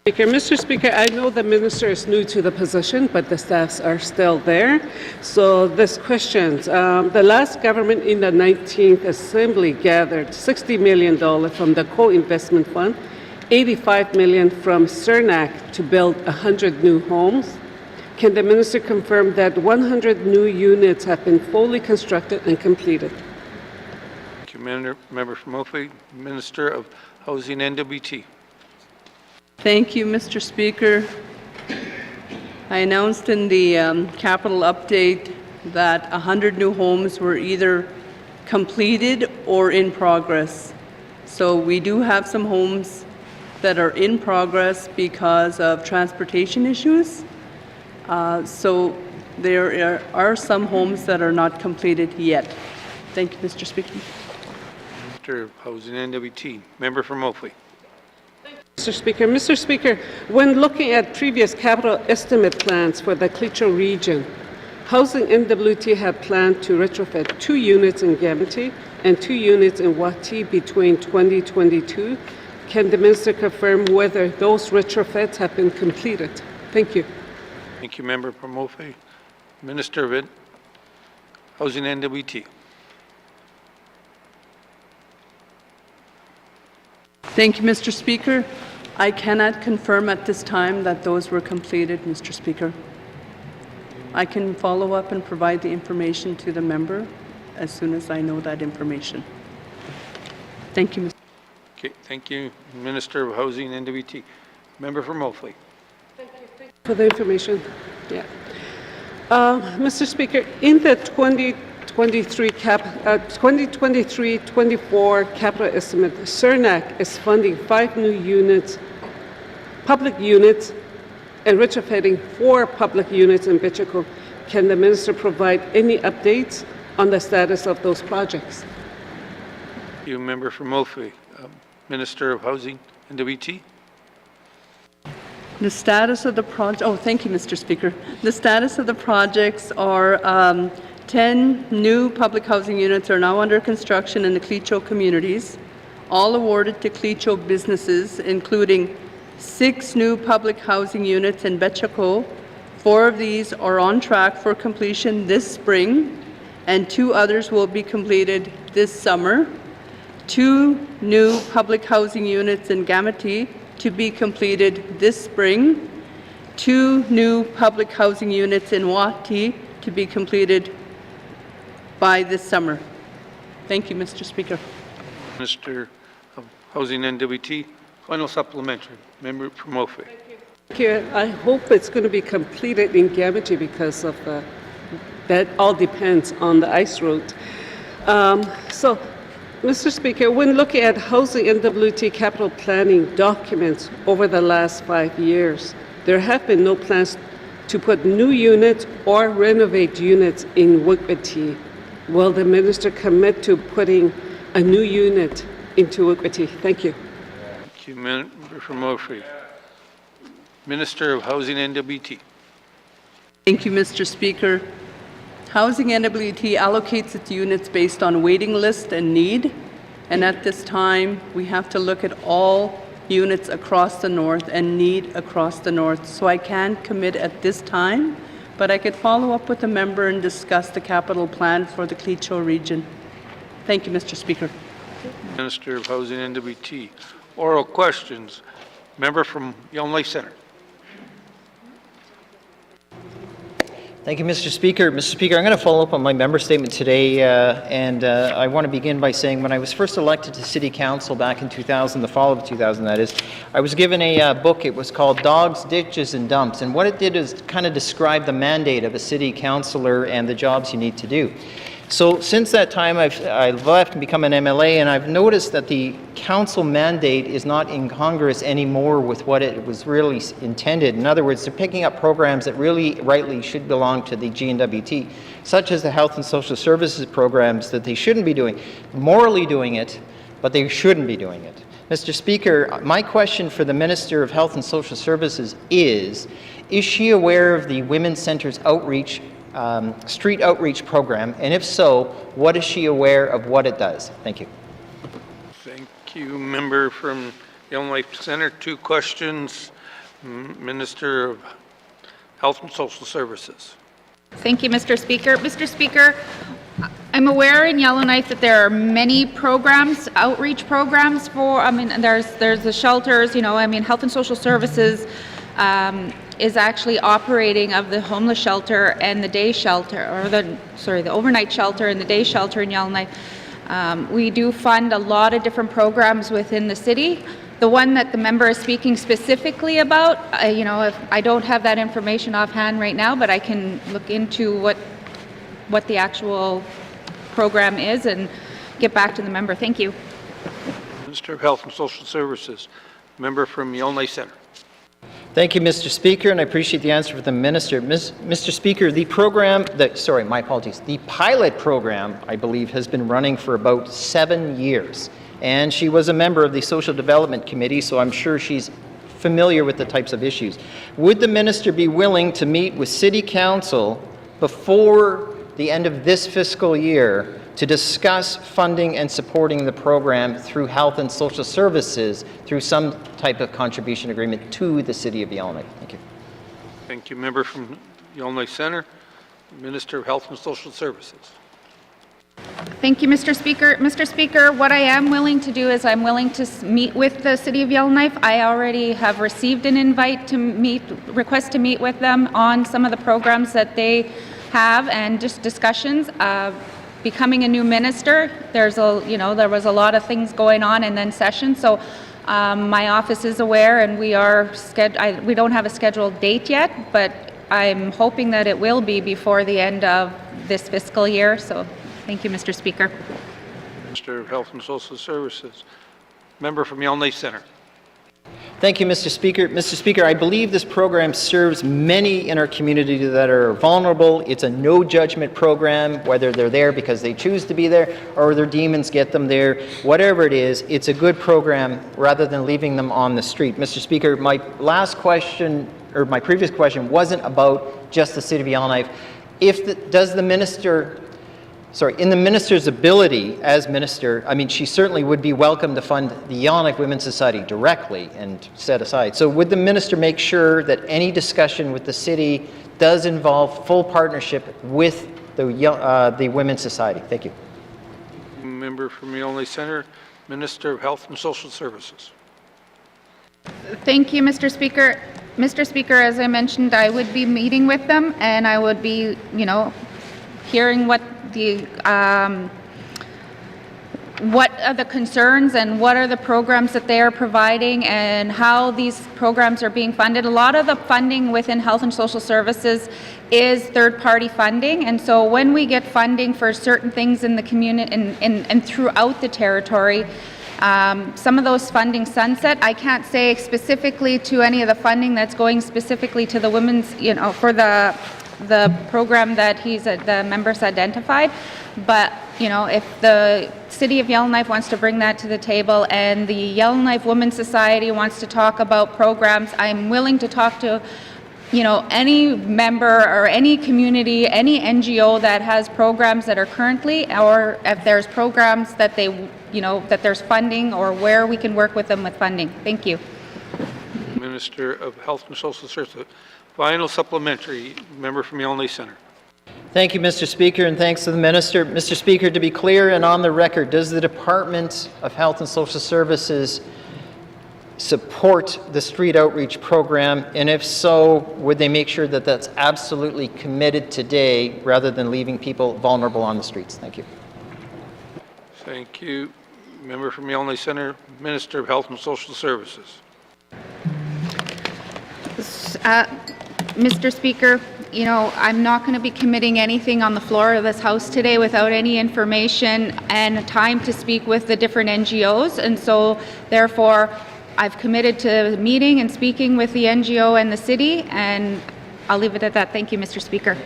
Speaker. Mr. Speaker, I know the minister is new to the position, but the staffs are still there. So this questions, the last government in the 19th Assembly gathered $60 million from the co-investment fund, $85 million from CERNAC to build 100 new homes. Can the minister confirm that 100 new units have been fully constructed and completed? Thank you, member from Milford. Minister of Housing N.W.T. Thank you, Mr. Speaker. I announced in the capital update that 100 new homes were either completed or in progress. So we do have some homes that are in progress because of transportation issues. So there are some homes that are not completed yet. Thank you, Mr. Speaker. Minister of Housing N.W.T. Member from Milford. Mr. Speaker, when looking at previous capital estimate plans for the Cleacho region, Housing N.W.T. had planned to retrofit 2 units in N.W.T. and 2 units in N.W.T. between 2022. Can the minister confirm whether those retrofits have been completed? Thank you. Thank you, member from Milford. Minister of Housing N.W.T. Thank you, Mr. Speaker. I cannot confirm at this time that those were completed, Mr. Speaker. I can follow up and provide the information to the member as soon as I know that information. Thank you, Mr. Okay, thank you, Minister of Housing N.W.T. Member from Milford. Thank you for the information. Yeah. Mr. Speaker, in the 2023-24 capital estimate, CERNAC is funding 5 new units, public units, and retrofitting 4 public units in Bichico. Can the minister provide any updates on the status of those projects. You, member from Mofi, Minister of Housing, N.W.T. The status of the project, oh, thank you, Mr. Speaker. The status of the projects are 10 new public housing units are now under construction in the Clecho communities, all awarded to Clecho businesses, including 6 new public housing units in Betchaco. 4 of these are on track for completion this spring, and 2 others will be completed this summer. 2 new public housing units in N.W.T to be completed this spring. 2 new public housing units in Y.E.L.L.K.N.I.F.E to be completed by this summer. Thank you, Mr. Speaker. Minister of Housing, N.W.T. Final supplementary. Member from Mofi. Thank you. I hope it's going to be completed in N.W.T because of that all depends on the ice road. So, Mr. Speaker, when looking at housing N.W.T capital planning documents over the last 5 years, there have been no plans to put new units or renovate units in Y.E.L.K.N.I.F.E. Will the minister commit to putting a new unit into Y.E.L.K.N.I.F.E? Thank you. Thank you, member from Mofi. Minister of Housing, N.W.T. Thank you, Mr. Speaker. Housing N.W.T allocates its units based on waiting list and need, and at this time, we have to look at all units across the north and need across the north. So I can't commit at this time, but I could follow up with the member and discuss the capital plan for the Clecho region. Thank you, Mr. Speaker. Minister of Housing, N.W.T. Oral questions. Member from Yellowknife Center. Thank you, Mr. Speaker. Mr. Speaker, I'm going to follow up on my member statement today, and I want to begin by saying when I was first elected to City Council back in 2000, the fall of 2000 that is, I was given a book. It was called Dogs, Ditches and Dumps, and what it did is kind of describe the mandate of a city councillor and the jobs you need to do. So since that time, I've left and become an MLA, and I've noticed that the council mandate is not incongruous anymore with what it was really intended. In other words, they're picking up programs that really rightly should belong to the N.W.T, such as the health and social services programs that they shouldn't be doing, morally doing it, but they shouldn't be doing it. Mr. Speaker, my question for the Minister of Health and Social Services is she aware of the Women's Centre's outreach street outreach program, and if so, what is she aware of what it does? Thank you. Thank you, member from Yellowknife Center. 2 questions. Minister of Health and Social Services. Thank you, Mr. Speaker. Mr. Speaker, I'm aware in Yellowknife that there are many programs, outreach programs for, there's the shelters, Health and Social Services is actually operating of the homeless shelter and the day shelter, or the overnight shelter and the day shelter in Yellowknife. We do fund a lot of different programs within the city. The one that the member is speaking specifically about, if I don't have that information offhand right now, but I can look into what the actual program is and get back to the member. Thank you. Minister of Health and Social Services. Member from Yellowknife Center. Thank you, Mr. Speaker, and I appreciate the answer from the Minister. Mr. Speaker, the pilot program, I believe, has been running for about 7 years, and she was a member of the Social Development Committee, so I'm sure she's familiar with the types of issues. Would the Minister be willing to meet with City Council before the end of this fiscal year to discuss funding and supporting the program through Health and Social Services through some type of contribution agreement to the City of Yellowknife? Thank you. Thank you, member from Yellowknife Center. Minister of Health and Social Services. Thank you, Mr. Speaker. Mr. Speaker, what I am willing to do is I'm willing to meet with the City of Yellowknife. I already have received an invite to request to meet with them on some of the programs that they have and just discussions. Becoming a new minister, there was a lot of things going on and then sessions. So my office is aware, and we don't have a scheduled date yet, but I'm hoping that it will be before the end of this fiscal year. So thank you, Mr. Speaker. Minister of Health and Social Services. Member from Yellowknife Center. Thank you, Mr. Speaker. Mr. Speaker, I believe this program serves many in our community that are vulnerable. It's a no-judgment program, whether they're there because they choose to be there or their demons get them there. Whatever it is, it's a good program rather than leaving them on the street. Mr. Speaker, my last question, or my previous question, wasn't about just the City of Yellowknife. Does the minister... in the minister's ability as minister, I mean, she certainly would be welcome to fund the Yellowknife Women's Society directly and set aside. So would the minister make sure that any discussion with the city does involve full partnership with the Women's Society? Thank you. Member from Yellowknife Centre, Minister of Health and Social Services. Thank you, Mr. Speaker. Mr. Speaker, as I mentioned, I would be meeting with them, and I would be, hearing what are the concerns and what are the programs that they are providing and how these programs are being funded. A lot of the funding within health and social services is third-party funding, and so when we get funding for certain things in the community and throughout the territory, some of those funding sunset. I can't say specifically to any of the funding that's going specifically to the women's, for the program that the members identified, but if the City of Yellowknife wants to bring that to the table and the Yellowknife Women's Society wants to talk about programs, I'm willing to talk to any member or any community, any NGO that has programs that are currently, or if there's programs that that there's funding or where we can work with them with funding. Thank you. Minister of Health and Social Services. Final supplementary, member from Yellowknife Centre. Thank you, Mr. Speaker, and thanks to the Minister. Mr. Speaker, to be clear and on the record, does the Department of Health and Social Services support the street outreach program? And if so, would they make sure that that's absolutely committed today rather than leaving people vulnerable on the streets? Thank you. Thank you. Member from Yellowknife Centre, Minister of Health and Social Services. Mr. Speaker, I'm not going to be committing anything on the floor of this House today without any information and time to speak with the different NGOs, and so therefore I've committed to meeting and speaking with the NGO and the city, and I'll leave it at that. Thank you, Mr. Speaker.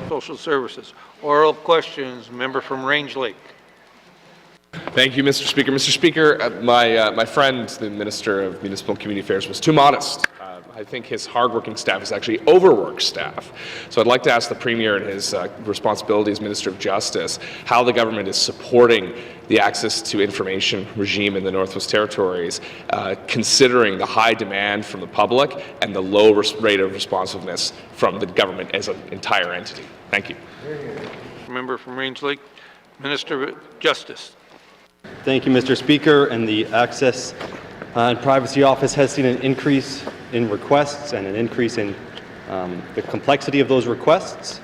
Social Services. Oral questions, member from Range Lake. Thank you, Mr. Speaker. Mr. Speaker, my friend, the Minister of Municipal and Community Affairs, was too modest. I think his hardworking staff is actually overworked staff. So I'd like to ask the Premier and his responsibility as Minister of Justice how the government is supporting the access to information regime in the Northwest Territories, considering the high demand from the public and the low rate of responsiveness from the government as an entire entity. Thank you. Member from Range Lake, Minister of Justice. Thank you, Mr. Speaker. And the Access and Privacy Office has seen an increase in requests and an increase in the complexity of those requests.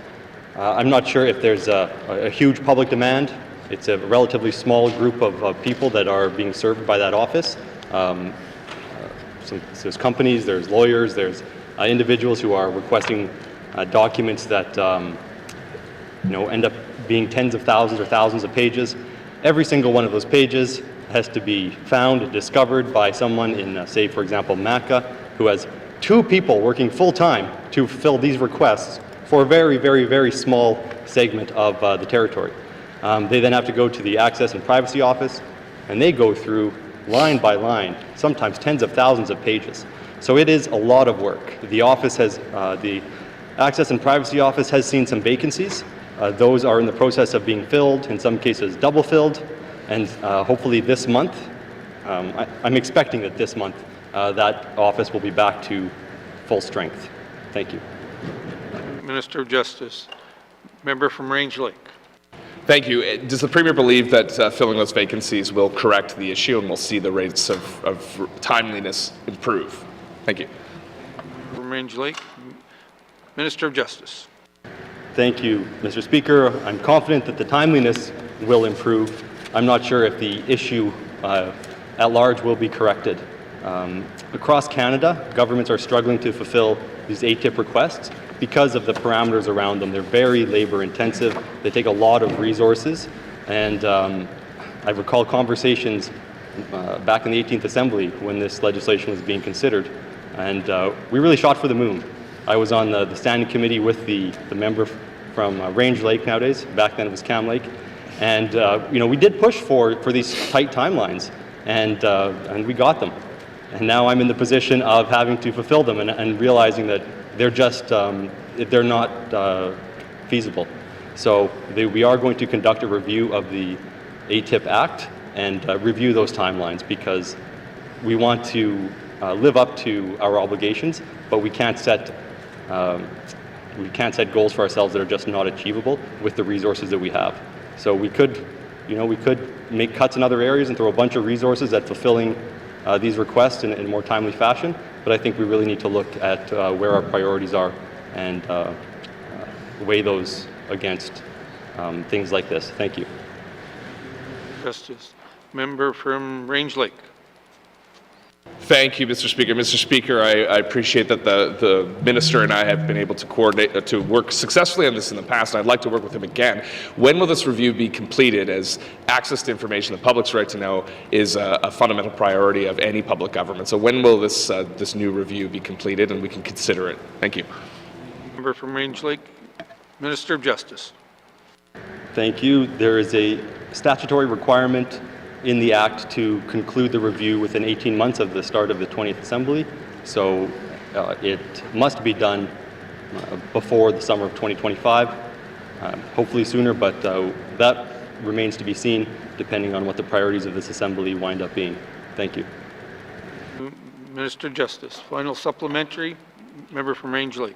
I'm not sure if there's a huge public demand. It's a relatively small group of people that are being served by that office. There's companies, there's lawyers, there's individuals who are requesting documents that end up being tens of thousands or thousands of pages. Every single one of those pages has to be found and discovered by someone in, say, for example, MACA, who has 2 people working full-time to fulfill these requests for a very, very, very small segment of the territory. They then have to go to the Access and Privacy Office, and they go through line by line, sometimes tens of thousands of pages. So it is a lot of work. The office has, the Access and Privacy Office has seen some vacancies. Those are in the process of being filled, in some cases double filled, and hopefully this month, I'm expecting that this month that office will be back to full strength. Thank you. Minister of Justice, member from Range Lake. Thank you. Does the Premier believe that filling those vacancies will correct the issue and we'll see the rates of timeliness improve? Thank you. From Range Lake, Minister of Justice. Thank you, Mr. Speaker. I'm confident that the timeliness will improve. I'm not sure if the issue at large will be corrected. Across Canada, governments are struggling to fulfill these ATIP requests because of the parameters around them. They're very labor intensive. They take a lot of resources. And I recall conversations back in the 18th Assembly when this legislation was being considered, and we really shot for the moon. I was on the standing committee with the member from Range Lake nowadays. Back then it was Cam Lake, and we did push for these tight timelines, and we got them. And now I'm in the position of having to fulfill them and realizing that they're just they're not feasible. So we are going to conduct a review of the ATIP Act and review those timelines, because we want to live up to our obligations, but we can't set goals for ourselves that are just not achievable with the resources that we have. So we could make cuts in other areas and throw a bunch of resources at fulfilling these requests in a more timely fashion, but I think we really need to look at where our priorities are and weigh those against things like this. Thank you. Justice. Member from Range Lake. Thank you, Mr. Speaker. Mr. Speaker, I appreciate that the minister and I have been able to coordinate, to work successfully on this in the past, and I'd like to work with him again. When will this review be completed, as access to information, the public's right to know, is a fundamental priority of any public government? So when will this new review be completed and we can consider it? Thank you. Member from Range Lake, Minister of Justice. Thank you. There is a statutory requirement in the Act to conclude the review within 18 months of the start of the 20th Assembly. So it must be done before the summer of 2025, hopefully sooner, but that remains to be seen depending on what the priorities of this Assembly wind up being. Thank you. Minister of Justice. Final supplementary, member from Range Lake.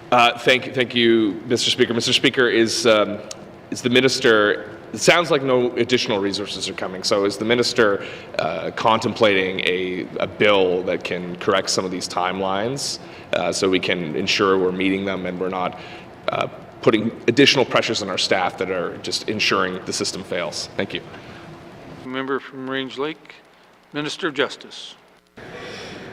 Thank you, Mr. Speaker. Mr. Speaker, is the minister, it sounds like no additional resources are coming, so is the minister contemplating a bill that can correct some of these timelines so we can ensure we're meeting them and we're not putting additional pressures on our staff that are just ensuring the system fails? Thank you. Member from Range Lake, Minister of Justice.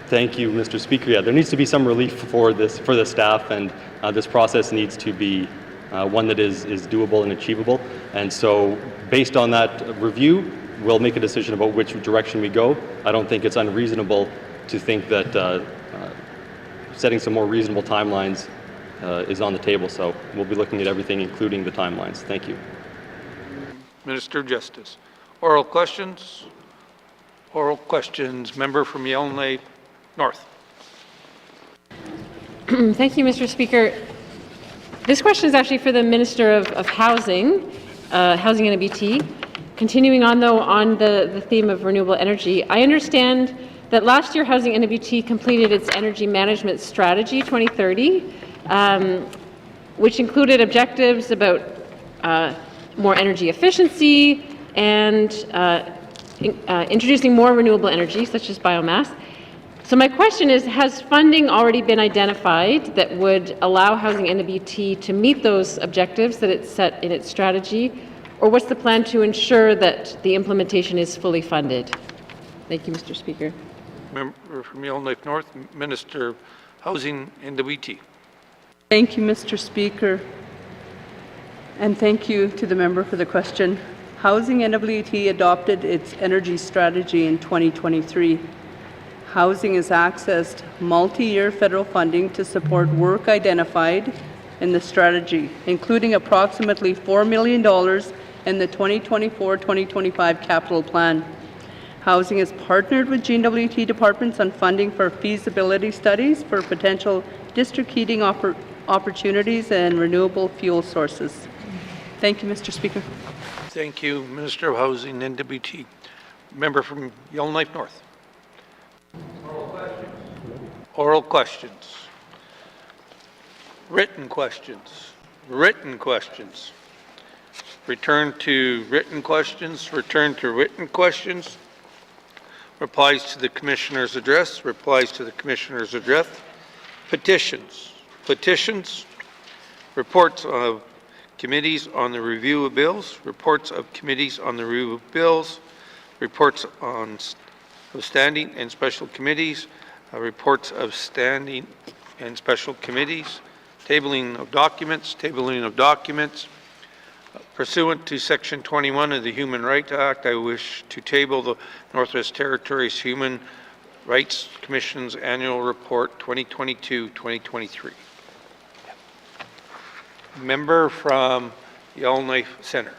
Thank you, Mr. Speaker. Yeah, there needs to be some relief for the staff, and this process needs to be one that is doable and achievable. And so, based on that review, we'll make a decision about which direction we go. I don't think it's unreasonable to think that setting some more reasonable timelines is on the table. So we'll be looking at everything, including the timelines. Thank you. Minister of Justice. Oral questions? Oral questions. Member from Yellowknife North. Thank you, Mr. Speaker. This question is actually for the Minister of Housing, Housing and N.W.T. Continuing on, though, on the theme of renewable energy, I understand that last year Housing and N.W.T. completed its Energy Management Strategy 2030, which included objectives about more energy efficiency and introducing more renewable energy, such as biomass. So my question is, has funding already been identified that would allow Housing N.W.T. to meet those objectives that it set in its strategy, or what's the plan to ensure that the implementation is fully funded? Thank you, Mr. Speaker. Member from Yellowknife North, Minister of Housing N.W.T. Thank you, Mr. Speaker. And thank you to the member for the question. Housing N.W.T. adopted its energy strategy in 2023. Housing has accessed multi-year federal funding to support work identified in the strategy, including approximately $4 million in the 2024-2025 capital plan. Housing has partnered with N.W.T. departments on funding for feasibility studies for potential district heating opportunities and renewable fuel sources. Thank you, Mr. Speaker. Thank you, Minister of Housing N.W.T. Member from Yellowknife North. Oral questions. Written questions. Written questions. Return to written questions. Return to written questions. Replies to the Commissioner's address. Replies to the Commissioner's address. Petitions. Petitions. Reports of committees on the review of bills. Reports of committees on the review of bills. Reports on of standing and special committees, reports of standing and special committees, tabling of documents, Pursuant to Section 21 of the Human Rights Act, I wish to table the Northwest Territories Human Rights Commission's Annual Report 2022-2023. Member from Yellowknife Center.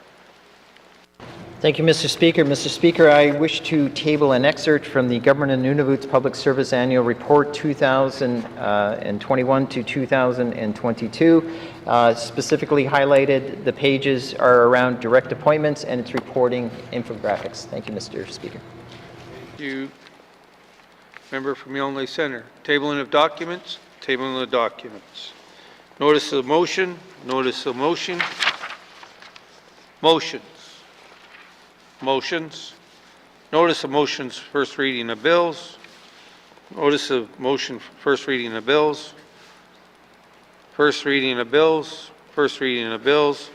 Thank you, Mr. Speaker. Mr. Speaker, I wish to table an excerpt from the Government of Nunavut's Public Service Annual Report 2021 to 2022. Specifically highlighted, the pages are around direct appointments and its reporting infographics. Thank you, Mr. Speaker. Thank you. Member from Yellowknife Center. Tabling of documents. Tabling of documents. Notice of motion. Notice of motion. Motions. Motions. Notice of motions, first reading of bills. Notice of motion, first reading of bills. First reading of bills. First reading of bills.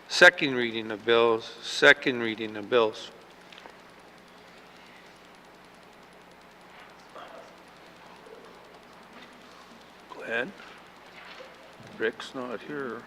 Second reading of bills. Second reading of bills. Glenn? Rick's not here.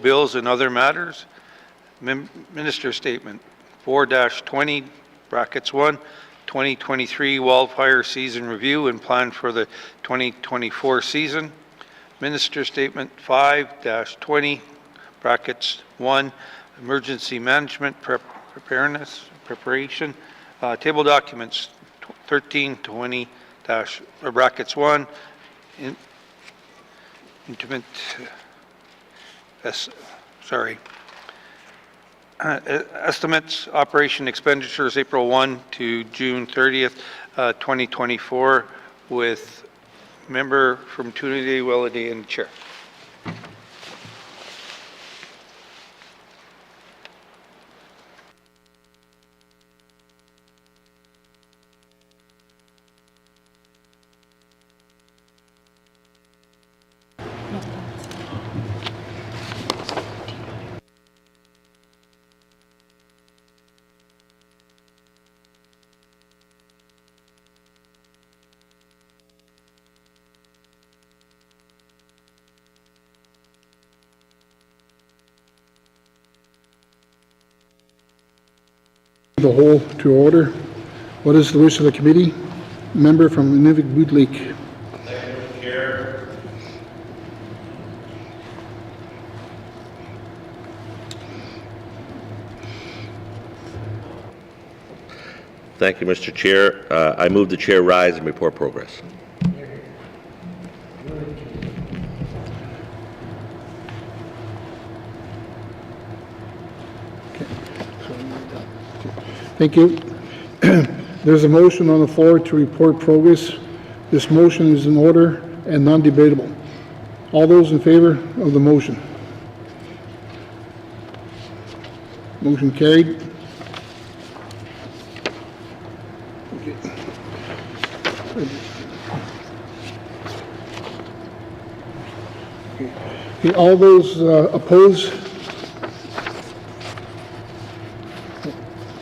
bills and other matters. Minister statement 4-20, brackets 1, 2023 wildfire season review and plan for the 2024 season. Minister statement 5-20, brackets 1, emergency management preparation. Table documents 13-20, brackets 1, estimates, operation expenditures April 1 to June 30th, 2024, with member from N.W.T and chair. The whole to order. What is the wish of the committee? Member from N.W.T. Thank you, Mr. Chair. I move the chair rise and report progress. Thank you. There's a motion on the floor to report progress. This motion is in order and non-debatable. All those in favor of the motion? Motion carried. Okay, all those opposed?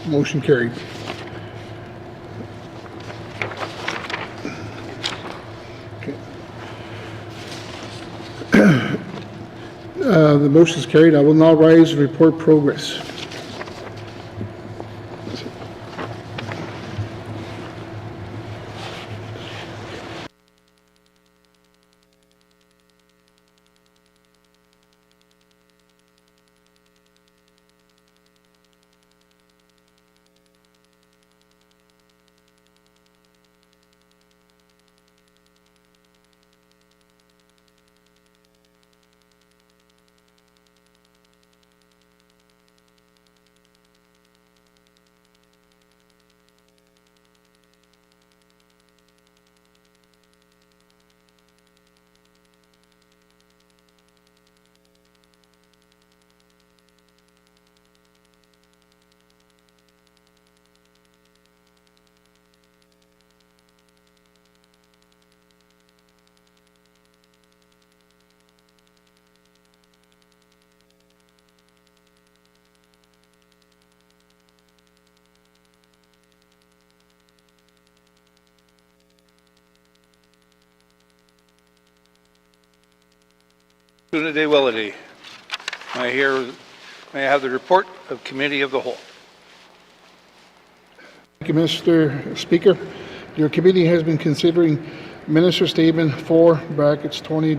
Motion carried. Okay. The motion is carried. I will now rise and report progress. N.W.T. May I have the report of Committee of the Whole? Thank you, Mr. Speaker. Your committee has been considering Minister Statement 4, brackets 20,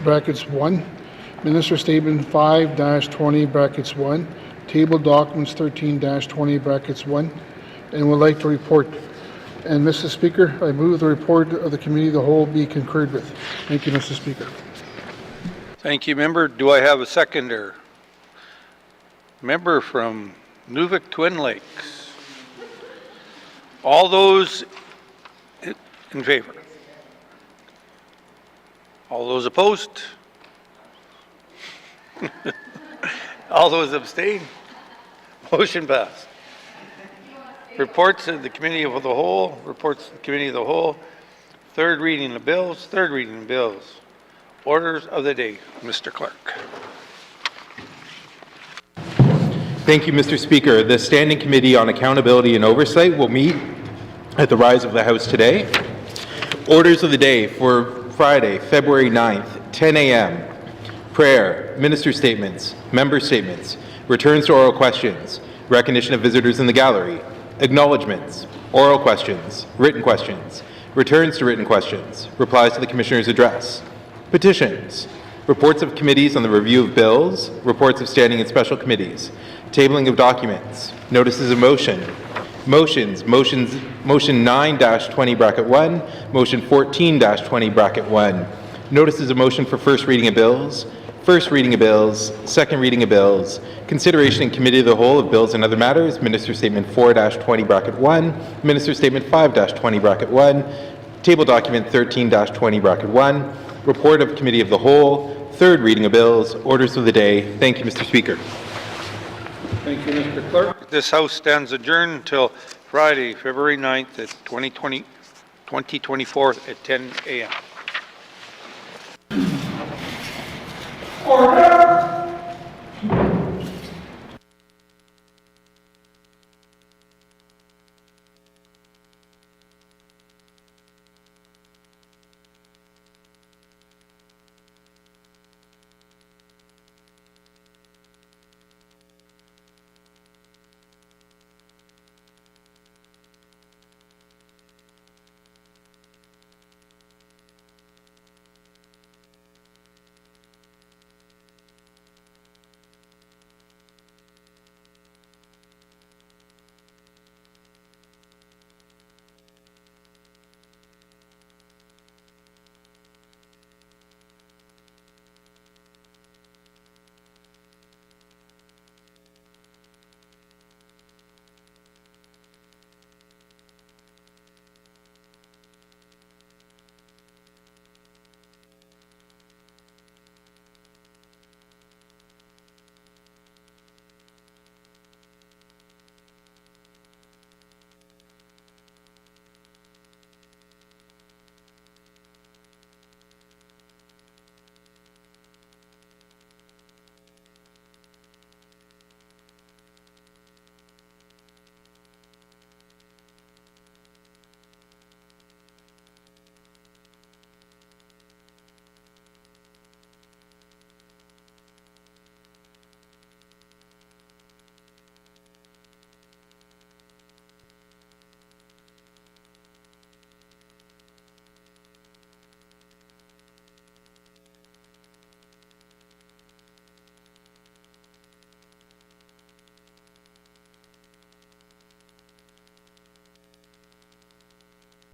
brackets 1, Minister Statement 5-20, brackets 1, Table Documents 13-20, brackets 1, and would like to report. And Mr. Speaker, I move the report of the Committee of the Whole be concurred with. Thank you, Mr. Speaker. Thank you, member. Do I have a seconder? Member from Nuvik Twin Lakes. All those in favor? All those opposed? All those abstain? Motion passed. Reports of the Committee of the Whole. Reports of the Committee of the Whole. Third reading of bills. Third reading of bills. Orders of the day. Mr. Clerk. Thank you, Mr. Speaker. The Standing Committee on Accountability and Oversight will meet at the rise of the House today. Orders of the day for Friday, February 9th, 10 a.m. prayer, minister statements, member statements, returns to oral questions, recognition of visitors in the gallery, acknowledgements, oral questions, returns to written questions, replies to the Commissioner's address, petitions, reports of committees on the review of bills, reports of standing and special committees, tabling of documents, notices of motion, motion 9-20 bracket 1, motion 14-20 bracket 1, notices of motion for first reading of bills, second reading of bills, consideration in committee of the whole of bills and other matters, Minister Statement 4-20 bracket 1, Minister Statement 5-20 bracket 1, table document 13-20 bracket 1, report of committee of the whole, third reading of bills, orders of the day. Thank you, Mr. Speaker. Thank you, Mr. Clerk. This House stands adjourned until Friday, February 9th at 2024 at 10 a.m. Order!